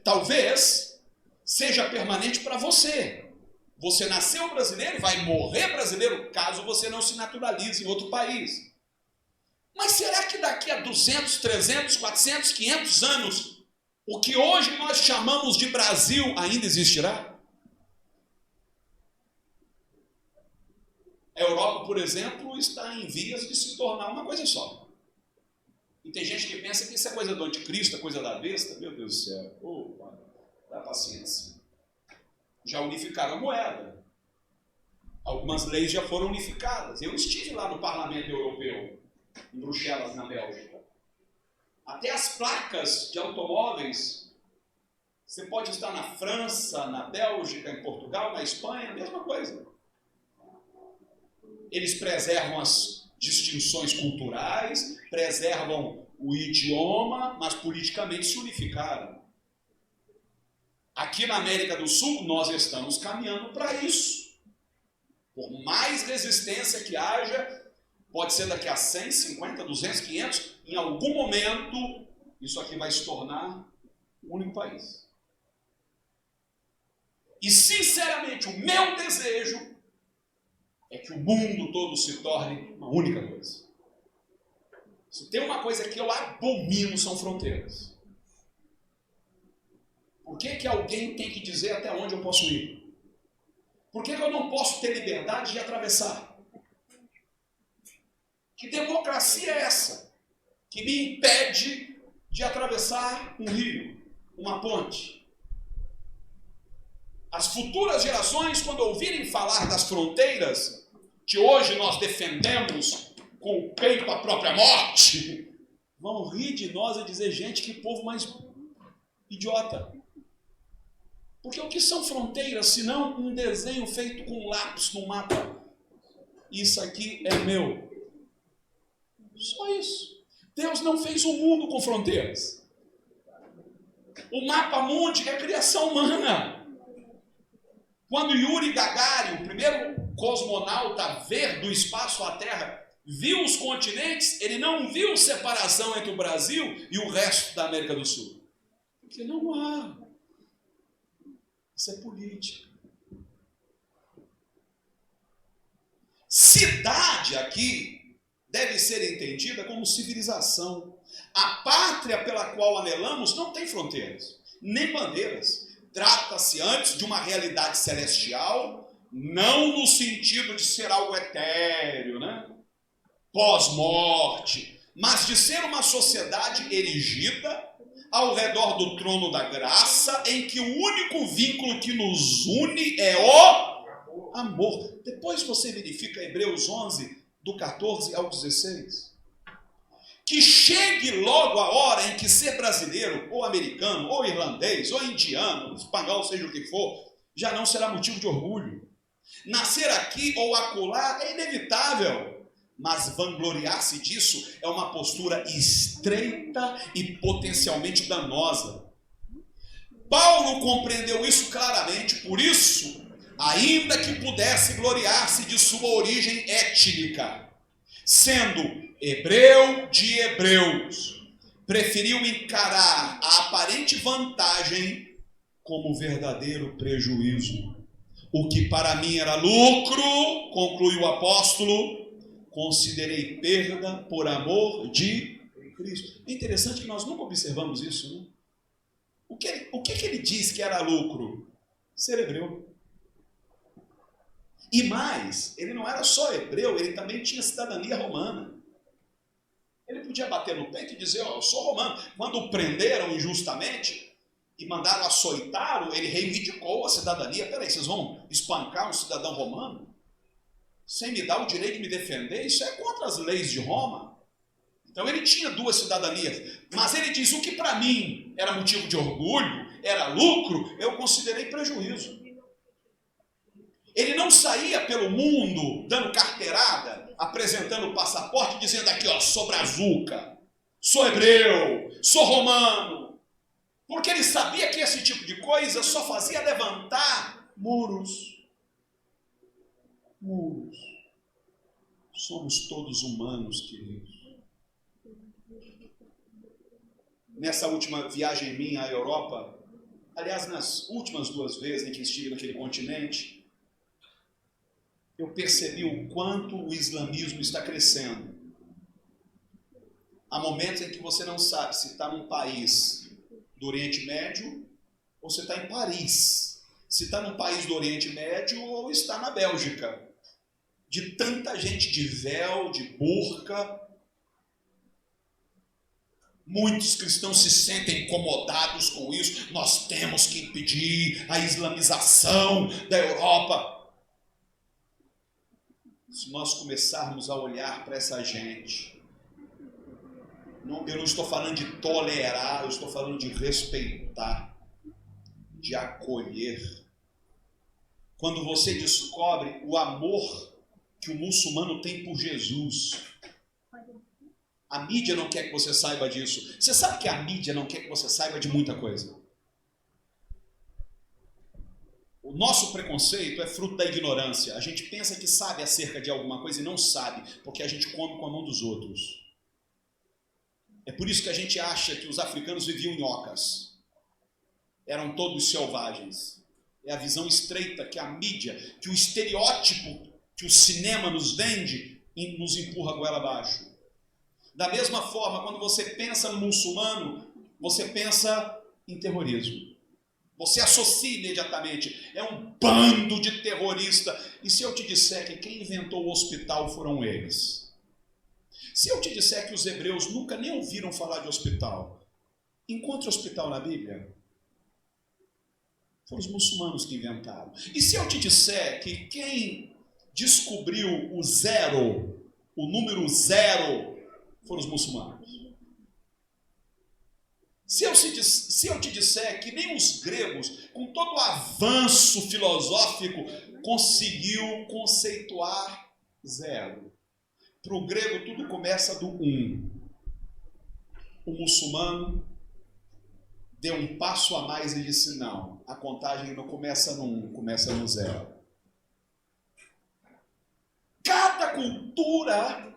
Talvez seja permanente para você. Você nasceu brasileiro e vai morrer brasileiro caso você não se naturalize em outro país. Mas será que daqui a 200, 300, 400, 500 anos, o que hoje nós chamamos de Brasil ainda existirá? A Europa, por exemplo, está em vias de se tornar uma coisa só. E tem gente que pensa que isso é coisa do anticristo, é coisa da besta. Meu Deus do céu, dá paciência. Já unificaram a moeda. Algumas leis já foram unificadas. Eu estive lá no Parlamento Europeu, em Bruxelas, na Bélgica. Até as placas de automóveis, você pode estar na França, na Bélgica, em Portugal, na Espanha, a mesma coisa. Eles preservam as distinções culturais, preservam o idioma, mas politicamente se unificaram. Aqui na América do Sul, nós estamos caminhando para isso. Por mais resistência que haja, pode ser daqui a 100, 50, 200, 500, em algum momento, isso aqui vai se tornar um único país. E, sinceramente, o meu desejo é que o mundo todo se torne uma única coisa. Se tem uma coisa que eu abomino, são fronteiras. Por que alguém tem que dizer até onde eu posso ir? Por que eu não posso ter liberdade de atravessar? Que democracia é essa que me impede de atravessar um rio, uma ponte? As futuras gerações, quando ouvirem falar das fronteiras, que hoje nós defendemos com o peito à própria morte, vão rir de nós e dizer, gente, que povo mais idiota. Porque o que são fronteiras, senão um desenho feito com lápis no mapa? Isso aqui é meu. Só isso. Deus não fez o mundo com fronteiras. O mapa mundi é criação humana. Quando Yuri Gagarin, o primeiro cosmonauta a ver do espaço à Terra, viu os continentes, ele não viu separação entre o Brasil e o resto da América do Sul. Porque não há. Isso é política. Cidade aqui deve ser entendida como civilização. A pátria pela qual anelamos não tem fronteiras, nem bandeiras. Trata-se antes de uma realidade celestial Não no sentido de ser algo etéreo, né? Pós-morte, mas de ser uma sociedade erigida ao redor do trono da graça, em que o único vínculo que nos une é o amor. Depois você verifica Hebreus 11, do 14 ao 16. Que chegue logo a hora em que ser brasileiro, ou americano, ou irlandês, ou indiano, espanhol, seja o que for, já não será motivo de orgulho. Nascer aqui ou acolá é inevitável, mas vangloriar-se disso é uma postura estreita e potencialmente danosa. Paulo compreendeu isso claramente, por isso, ainda que pudesse gloriar-se de sua origem étnica, sendo hebreu de hebreus, preferiu encarar a aparente vantagem como verdadeiro prejuízo. O que para mim era lucro, conclui o apóstolo, considerei perda por amor de Cristo. É interessante que nós nunca observamos isso, né? O que ele diz que era lucro? Ser hebreu. E mais, ele não era só hebreu, ele também tinha cidadania romana. Ele podia bater no peito e dizer, eu sou romano. Quando o prenderam injustamente e mandaram açoitá-lo, ele reivindicou a cidadania. Peraí, vocês vão espancar um cidadão romano? Sem me dar o direito de me defender? Isso é contra as leis de Roma. Então ele tinha duas cidadanias. Mas ele diz, o que para mim era motivo de orgulho, era lucro, eu considerei prejuízo. Ele não saía pelo mundo dando carteirada, apresentando o passaporte, dizendo aqui, ó, sou brazuca, sou hebreu, sou romano. Porque ele sabia que esse tipo de coisa só fazia levantar muros. Muros. Somos todos humanos, queridos. Nessa última viagem minha à Europa, aliás, nas últimas 2 vezes em que estive naquele continente, eu percebi o quanto o islamismo está crescendo. Há momentos em que você não sabe se está num país do Oriente Médio ou se está em Paris. Se está num país do Oriente Médio ou está na Bélgica. De tanta gente de véu, de burca. Muitos cristãos se sentem incomodados com isso. Nós temos que impedir a islamização da Europa. Se nós começarmos a olhar para essa gente, eu não estou falando de tolerar, eu estou falando de respeitar, de acolher. Quando você descobre o amor que o muçulmano tem por Jesus, a mídia não quer que você saiba disso. Você sabe que a mídia não quer que você saiba de muita coisa. O nosso preconceito é fruto da ignorância. A gente pensa que sabe acerca de alguma coisa e não sabe, porque a gente come com a mão dos outros. É por isso que a gente acha que os africanos viviam em ocas. Eram todos selvagens. É a visão estreita que a mídia, que o estereótipo que o cinema nos vende, nos empurra a goela abaixo. Da mesma forma, quando você pensa no muçulmano, você pensa em terrorismo. Você associa imediatamente, é um bando de terroristas. E se eu te disser que quem inventou o hospital foram eles? Se eu te disser que os hebreus nunca nem ouviram falar de hospital, encontre hospital na Bíblia? Foram os muçulmanos que inventaram. E se eu te disser que quem descobriu o zero, o número 0, foram os muçulmanos? Se eu te disser que nem os gregos, com todo o avanço filosófico, conseguiu conceituar 0. Para o grego tudo começa do 1. O muçulmano deu um passo a mais e disse, não, a contagem não começa no 1, começa no 0. Cada cultura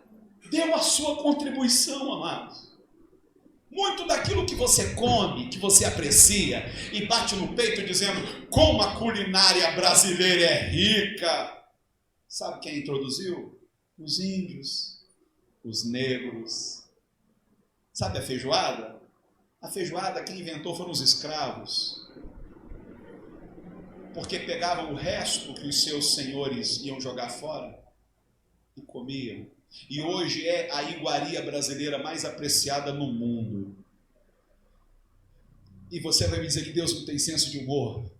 deu a sua contribuição, amados. Muito daquilo que você come, que você aprecia, e bate no peito dizendo, como a culinária brasileira é rica. Sabe quem introduziu? Os índios, os negros. Sabe a feijoada? A feijoada quem inventou foram os escravos. porque pegavam o resto que os seus senhores iam jogar fora e comiam. E hoje é a iguaria brasileira mais apreciada no mundo. E você vai me dizer que Deus não tem senso de humor?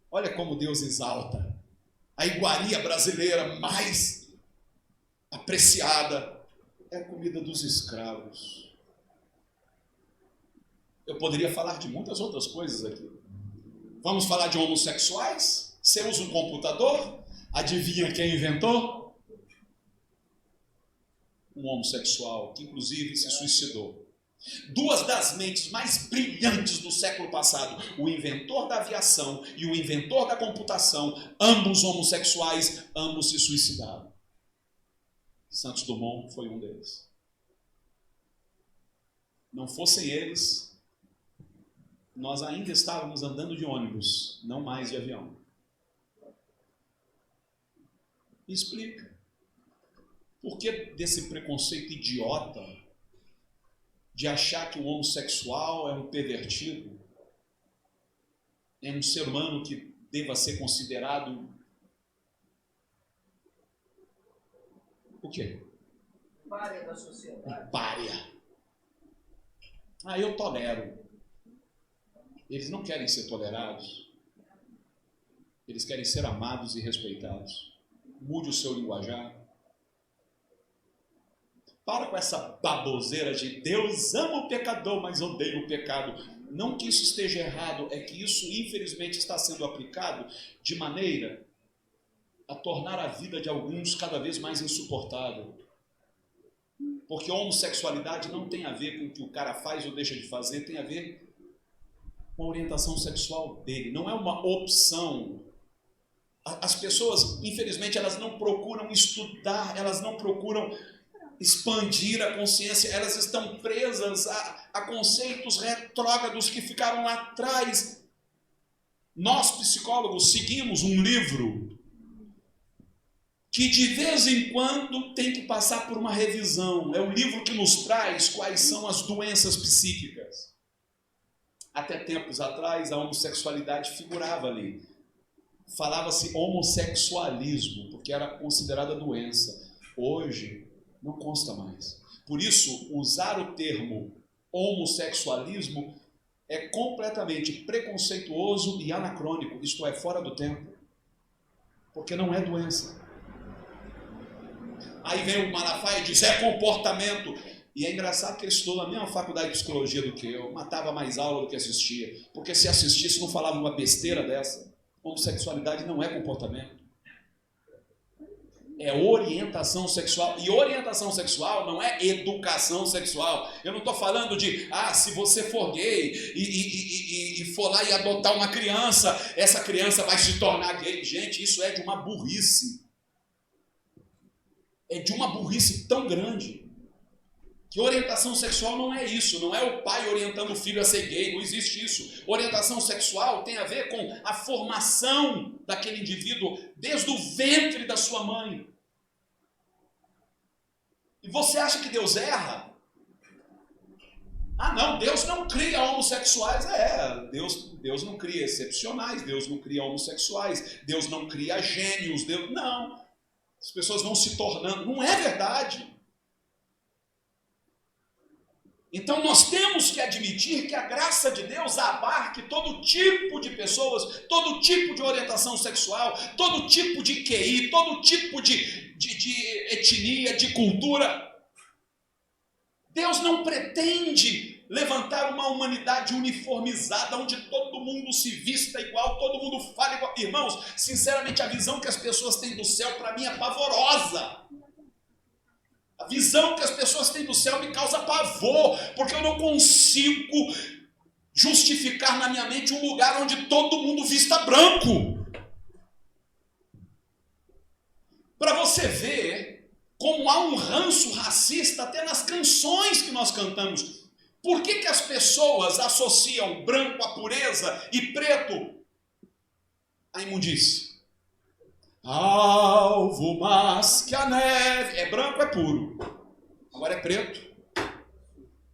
Olha como Deus exalta a iguaria brasileira mais apreciada é a comida dos escravos. Eu poderia falar de muitas outras coisas aqui. Vamos falar de homossexuais? Você usa um computador? Adivinha quem inventou? Um homossexual, que inclusive se suicidou. Duas das mentes mais brilhantes do século passado, o inventor da aviação e o inventor da computação, ambos homossexuais, ambos se suicidaram. Santos Dumont foi um deles. Não fossem eles, nós ainda estávamos andando de ônibus, não mais de avião. Me explica. Por que desse preconceito idiota de achar que o homossexual é um pervertido, é um ser humano que deva ser considerado o quê? Pária da sociedade. Pária. Ah, eu tolero. Eles não querem ser tolerados. Eles querem ser amados e respeitados. Mude o seu linguajar. Para com essa baboseira de Deus ama o pecador, mas odeia o pecado. Não que isso esteja errado, é que isso infelizmente está sendo aplicado de maneira a tornar a vida de alguns cada vez mais insuportável. Porque a homossexualidade não tem a ver com o que o cara faz ou deixa de fazer, tem a ver com a orientação sexual dele. Não é uma opção. As pessoas, infelizmente, elas não procuram estudar, elas não procuram expandir a consciência, elas estão presas a conceitos retrógrados que ficaram lá atrás. Nós, psicólogos, seguimos um livro que de vez em quando tem que passar por uma revisão. É o livro que nos traz quais são as doenças psíquicas. Até tempos atrás, a homossexualidade figurava ali. Falava-se homossexualismo, porque era considerada doença. Hoje não consta mais. Por isso, usar o termo homossexualismo é completamente preconceituoso e anacrônico, isto é, fora do tempo. Porque não é doença. Aí vem o Malafaia e diz, é comportamento. E é engraçado que ele estudou na mesma faculdade de psicologia do que eu, matava mais aula do que assistia. Porque se assistisse não falava uma besteira dessa. Homossexualidade não é comportamento. É orientação sexual. E orientação sexual não é educação sexual. Eu não estou falando de, se você for gay e for lá e adotar uma criança, essa criança vai se tornar gay. Gente, isso é de uma burrice. É de uma burrice tão grande. Que orientação sexual não é isso. Não é o pai orientando o filho a ser gay. Não existe isso. Orientação sexual tem a ver com a formação daquele indivíduo desde o ventre da sua mãe. E você acha que Deus erra? Não, Deus não cria homossexuais. Deus não cria excepcionais. Deus não cria homossexuais. Deus não cria gênios. Não. As pessoas vão se tornando. Não é verdade. Então nós temos que admitir que a graça de Deus abarque todo tipo de pessoas, todo tipo de orientação sexual, todo tipo de QI, todo tipo de etnia, de cultura. Deus não pretende levantar uma humanidade uniformizada, onde todo mundo se vista igual, todo mundo fala igual. Irmãos, sinceramente, a visão que as pessoas têm do céu, para mim, é pavorosa. A visão que as pessoas têm do céu me causa pavor, porque eu não consigo justificar na minha mente um lugar onde todo mundo vista branco. Para você ver como há um ranço racista até nas canções que nós cantamos. Por que as pessoas associam branco à pureza e preto à imundície? Alvo mais que a neve. É branco, é puro. Agora é preto,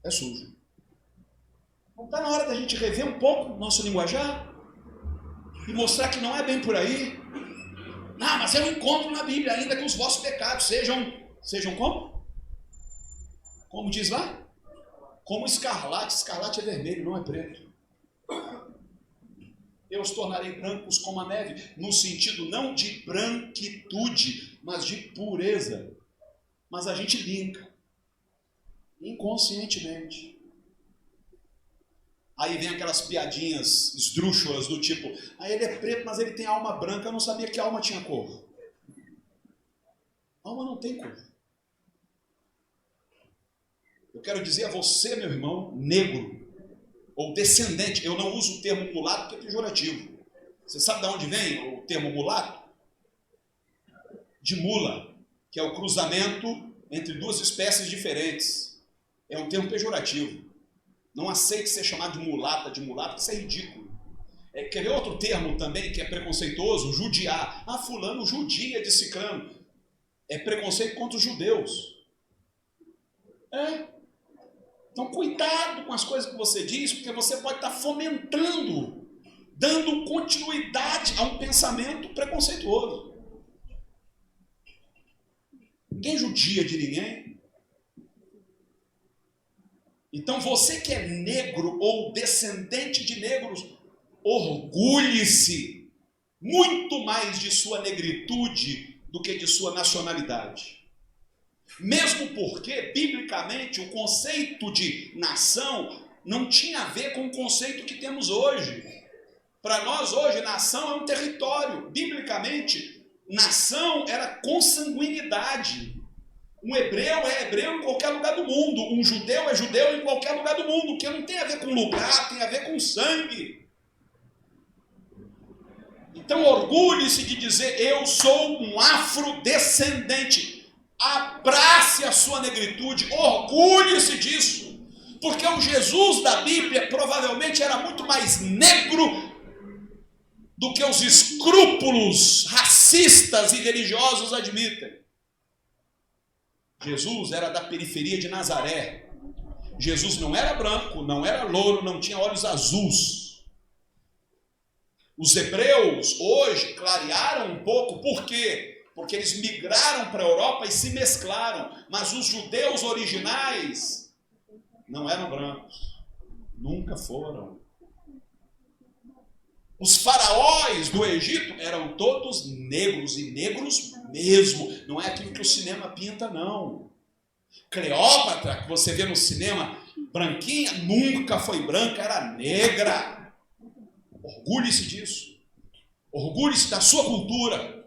é sujo. Não está na hora da gente rever um pouco o nosso linguajar? e mostrar que não é bem por aí. Não, mas eu encontro na Bíblia ainda que os vossos pecados sejam como? Como diz lá? Como escarlate. Escarlate é vermelho, não é preto. Eu os tornarei brancos como a neve, no sentido não de branquitude, mas de pureza. Mas a gente linka, inconscientemente. Aí vem aquelas piadinhas esdrúxulas do tipo, ele é preto, mas ele tem alma branca. Eu não sabia que a alma tinha cor. A alma não tem cor. Eu quero dizer a você, meu irmão, negro, ou descendente. Eu não uso o termo mulato porque é pejorativo. Você sabe de onde vem o termo mulato? De mula, que é o cruzamento entre duas espécies diferentes. É um termo pejorativo. Não aceite ser chamado de mulata, porque isso é ridículo. Quer ver outro termo também que é preconceituoso? Judiar. Fulano judia de ciclano. É preconceito contra os judeus. Então cuidado com as coisas que você diz, porque você pode estar fomentando, dando continuidade a um pensamento preconceituoso. Ninguém judia de ninguém. Então você que é negro ou descendente de negros, orgulhe-se muito mais de sua negritude do que de sua nacionalidade. Mesmo porque, biblicamente, o conceito de nação não tinha a ver com o conceito que temos hoje. Para nós hoje, nação é um território. Biblicamente, nação era consanguinidade. Um hebreu é hebreu em qualquer lugar do mundo. Um judeu é judeu em qualquer lugar do mundo. Que não tem a ver com lugar, tem a ver com sangue. Então orgulhe-se de dizer, eu sou um afrodescendente. Abrace a sua negritude, orgulhe-se disso. Porque o Jesus da Bíblia provavelmente era muito mais negro do que os escrúpulos racistas e religiosos admitem. Jesus era da periferia de Nazaré. Jesus não era branco, não era louro, não tinha olhos azuis. Os hebreus hoje clarearam um pouco, por quê? Porque eles migraram para a Europa e se mesclaram. Mas os judeus originais não eram brancos, nunca foram. Os faraós do Egito eram todos negros, e negros mesmo. Não é aquilo que o cinema pinta, não. Cleópatra, que você vê no cinema, branquinha, nunca foi branca, era negra. Orgulhe-se disso. Orgulhe-se da sua cultura,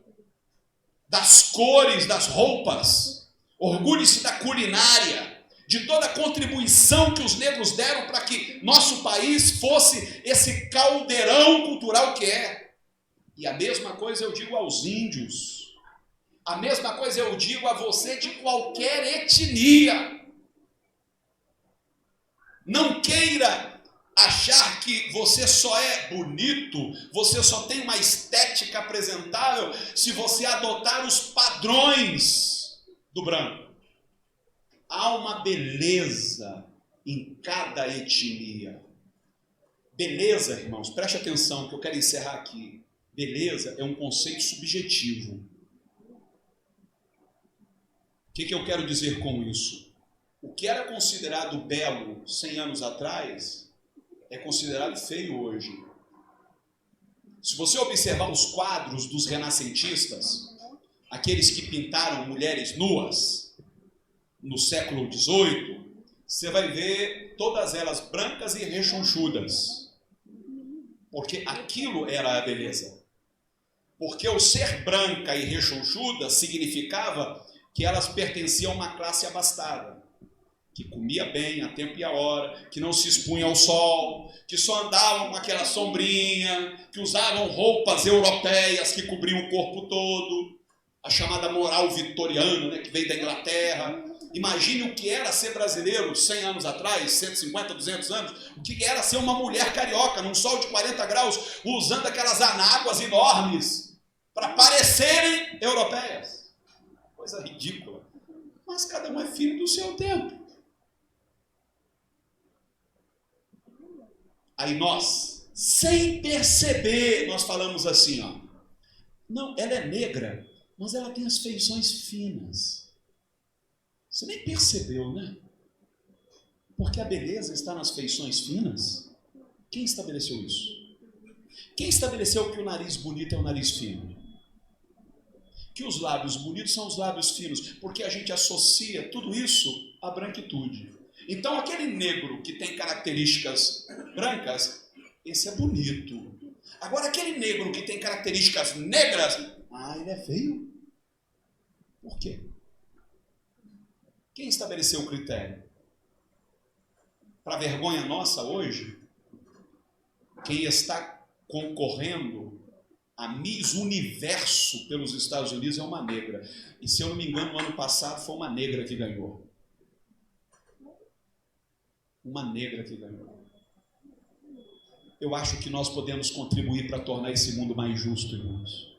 das cores das roupas. Orgulhe-se da culinária, de toda a contribuição que os negros deram para que nosso país fosse esse caldeirão cultural que é. E a mesma coisa eu digo aos índios. A mesma coisa eu digo a você de qualquer etnia. Não queira achar que você só é bonito, você só tem uma estética apresentável se você adotar os padrões do branco. Há uma beleza em cada etnia. Beleza, irmãos, preste atenção que eu quero encerrar aqui. Beleza é um conceito subjetivo. O que eu quero dizer com isso? O que era considerado belo 100 anos atrás é considerado feio hoje. Se você observar os quadros dos renascentistas, aqueles que pintaram mulheres nuas no século XVIII, você vai ver todas elas brancas e rechonchudas. Porque aquilo era a beleza. Porque o ser branca e rechonchuda significava que elas pertenciam a uma classe abastada, que comia bem a tempo e a hora, que não se expunha ao sol, que só andavam com aquela sombrinha, que usavam roupas europeias que cobriam o corpo todo, a chamada moral vitoriana, né, que veio da Inglaterra. Imagine o que era ser brasileiro 100 anos atrás, 150, 200 anos, o que era ser uma mulher carioca, num sol de 40 graus, usando aquelas anáguas enormes, para parecerem europeias. Coisa ridícula. Mas cada um é filho do seu tempo. Aí nós, sem perceber, nós falamos assim, ó. Não, ela é negra, mas ela tem as feições finas. Você nem percebeu, né? Porque a beleza está nas feições finas. Quem estabeleceu isso? Quem estabeleceu que o nariz bonito é o nariz fino? Que os lábios bonitos são os lábios finos? Porque a gente associa tudo isso à branquitude. Então aquele negro que tem características brancas, esse é bonito. Agora aquele negro que tem características negras, ele é feio. Por quê? Quem estabeleceu o critério? Para vergonha nossa hoje, quem está concorrendo a Miss Universo pelos Estados Unidos é uma negra. E se eu não me engano, no ano passado foi uma negra que ganhou. Uma negra que ganhou. Eu acho que nós podemos contribuir para tornar esse mundo mais justo, irmãos.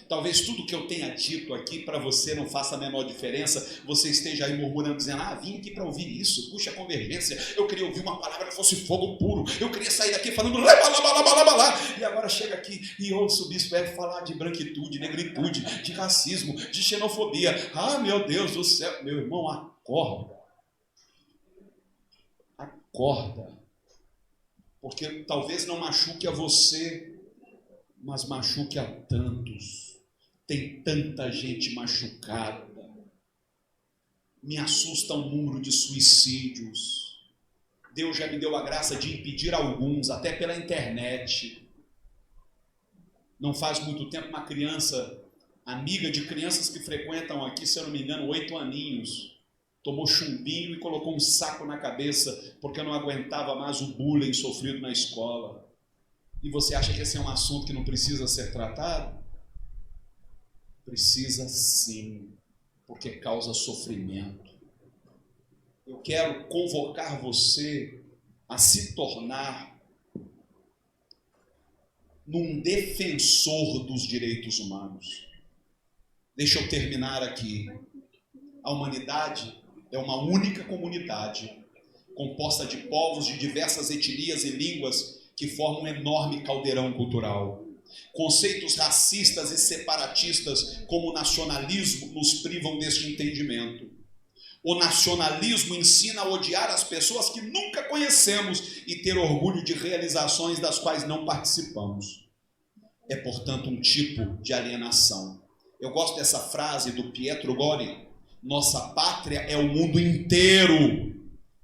Talvez tudo que eu tenha dito aqui para você não faça a menor diferença. Você esteja aí murmurando, dizendo, vim aqui para ouvir isso. Puxa, convergência, eu queria ouvir uma palavra que fosse fogo puro. Eu queria sair daqui falando, e agora chega aqui e ouço o bispo falar de branquitude, negritude, de racismo, de xenofobia. Meu Deus do céu. Meu irmão, acorda. Acorda. Porque talvez não machuque a você, mas machuque a tantos. Tem tanta gente machucada. Me assusta o número de suicídios. Deus já me deu a graça de impedir alguns, até pela internet. Não faz muito tempo, uma criança, amiga de crianças que frequentam aqui, se eu não me engano, 8 aninhos, tomou chumbinho e colocou um saco na cabeça porque não aguentava mais o bullying sofrido na escola. E você acha que esse é um assunto que não precisa ser tratado? Precisa sim, porque causa sofrimento. Eu quero convocar você a se tornar num defensor dos direitos humanos. Deixa eu terminar aqui. A humanidade é uma única comunidade, composta de povos de diversas etnias e línguas que formam um enorme caldeirão cultural. Conceitos racistas e separatistas como o nacionalismo nos privam deste entendimento. O nacionalismo ensina a odiar as pessoas que nunca conhecemos e ter orgulho de realizações das quais não participamos. É, portanto, um tipo de alienação. Eu gosto dessa frase do Pietro Gori. Nossa pátria é o mundo inteiro.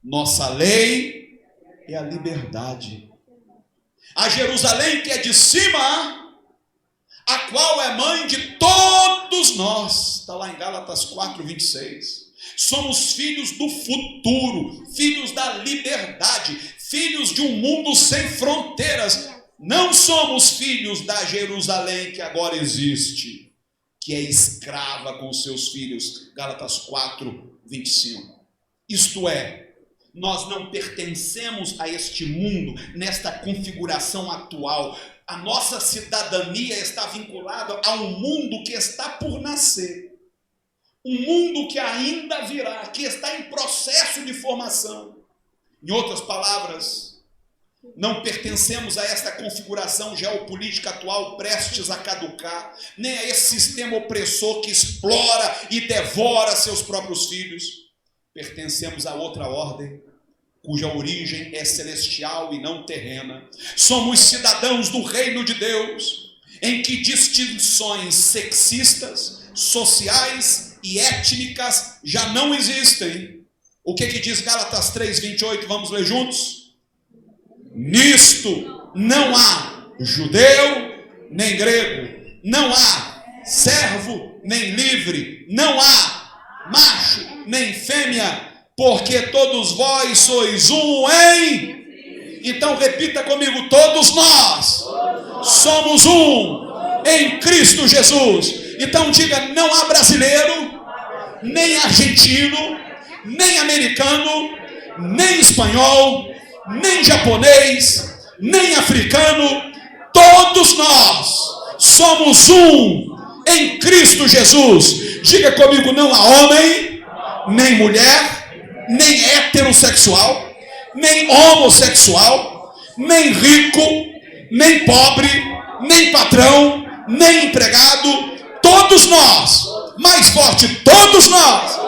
Nossa lei é a liberdade. A Jerusalém que é de cima, a qual é mãe de todos nós. Está lá em Gálatas 4:26. Somos filhos do futuro, filhos da liberdade, filhos de um mundo sem fronteiras. Não somos filhos da Jerusalém que agora existe, que é escrava com seus filhos. Gálatas 4:25. Isto é, nós não pertencemos a este mundo nesta configuração atual. A nossa cidadania está vinculada a um mundo que está por nascer. Um mundo que ainda virá, que está em processo de formação. Em outras palavras, não pertencemos a esta configuração geopolítica atual prestes a caducar, nem a esse sistema opressor que explora e devora seus próprios filhos. Pertencemos a outra ordem, cuja origem é celestial e não terrena. Somos cidadãos do reino de Deus, em que distinções sexistas, sociais e étnicas já não existem. O que diz Gálatas 3:28? Vamos ler juntos? Nisto não há judeu nem grego, não há servo nem livre, não há macho nem fêmea, porque todos vós sois um em... Então repita comigo, todos nós somos um em Cristo Jesus. Então diga, não há brasileiro, nem argentino, nem americano, nem espanhol, nem japonês, nem africano. Todos nós somos um em Cristo Jesus. Diga comigo, não há homem, nem mulher, nem heterossexual, nem homossexual, nem rico, nem pobre, nem patrão, nem empregado, todos nós, mais forte, todos nós,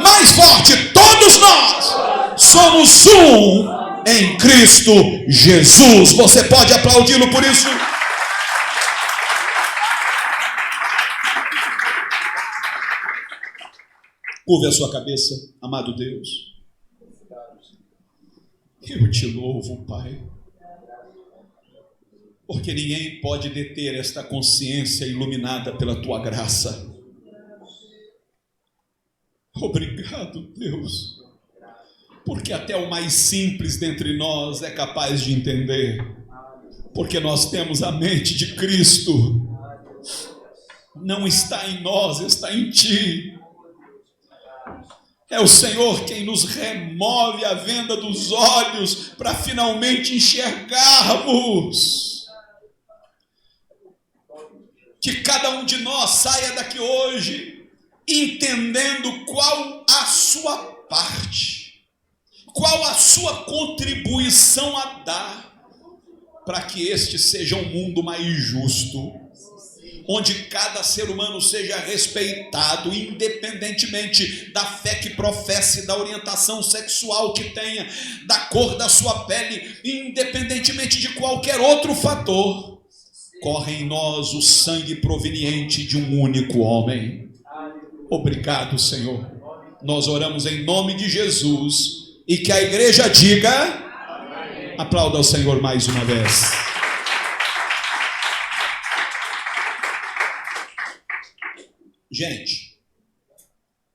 mais forte, todos nós, somos um em Cristo Jesus. Você pode aplaudi-lo por isso? Curve a sua cabeça, amado Deus. Eu te louvo, Pai, porque ninguém pode deter esta consciência iluminada pela Tua graça. Obrigado, Deus, porque até o mais simples dentre nós é capaz de entender, porque nós temos a mente de Cristo. Não está em nós, está em Ti. É o Senhor quem nos remove a venda dos olhos para finalmente enxergarmos. Que cada um de nós saia daqui hoje entendendo qual a sua parte, qual a sua contribuição a dar para que este seja um mundo mais justo, onde cada ser humano seja respeitado, independentemente da fé que professe, da orientação sexual que tenha, da cor da sua pele, independentemente de qualquer outro fator. Corre em nós o sangue proveniente de um único homem. Obrigado, Senhor. Nós oramos em nome de Jesus, e que a igreja diga: amém. Aplauda ao Senhor mais uma vez. Gente,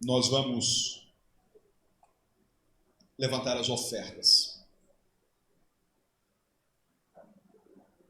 nós vamos levantar as ofertas.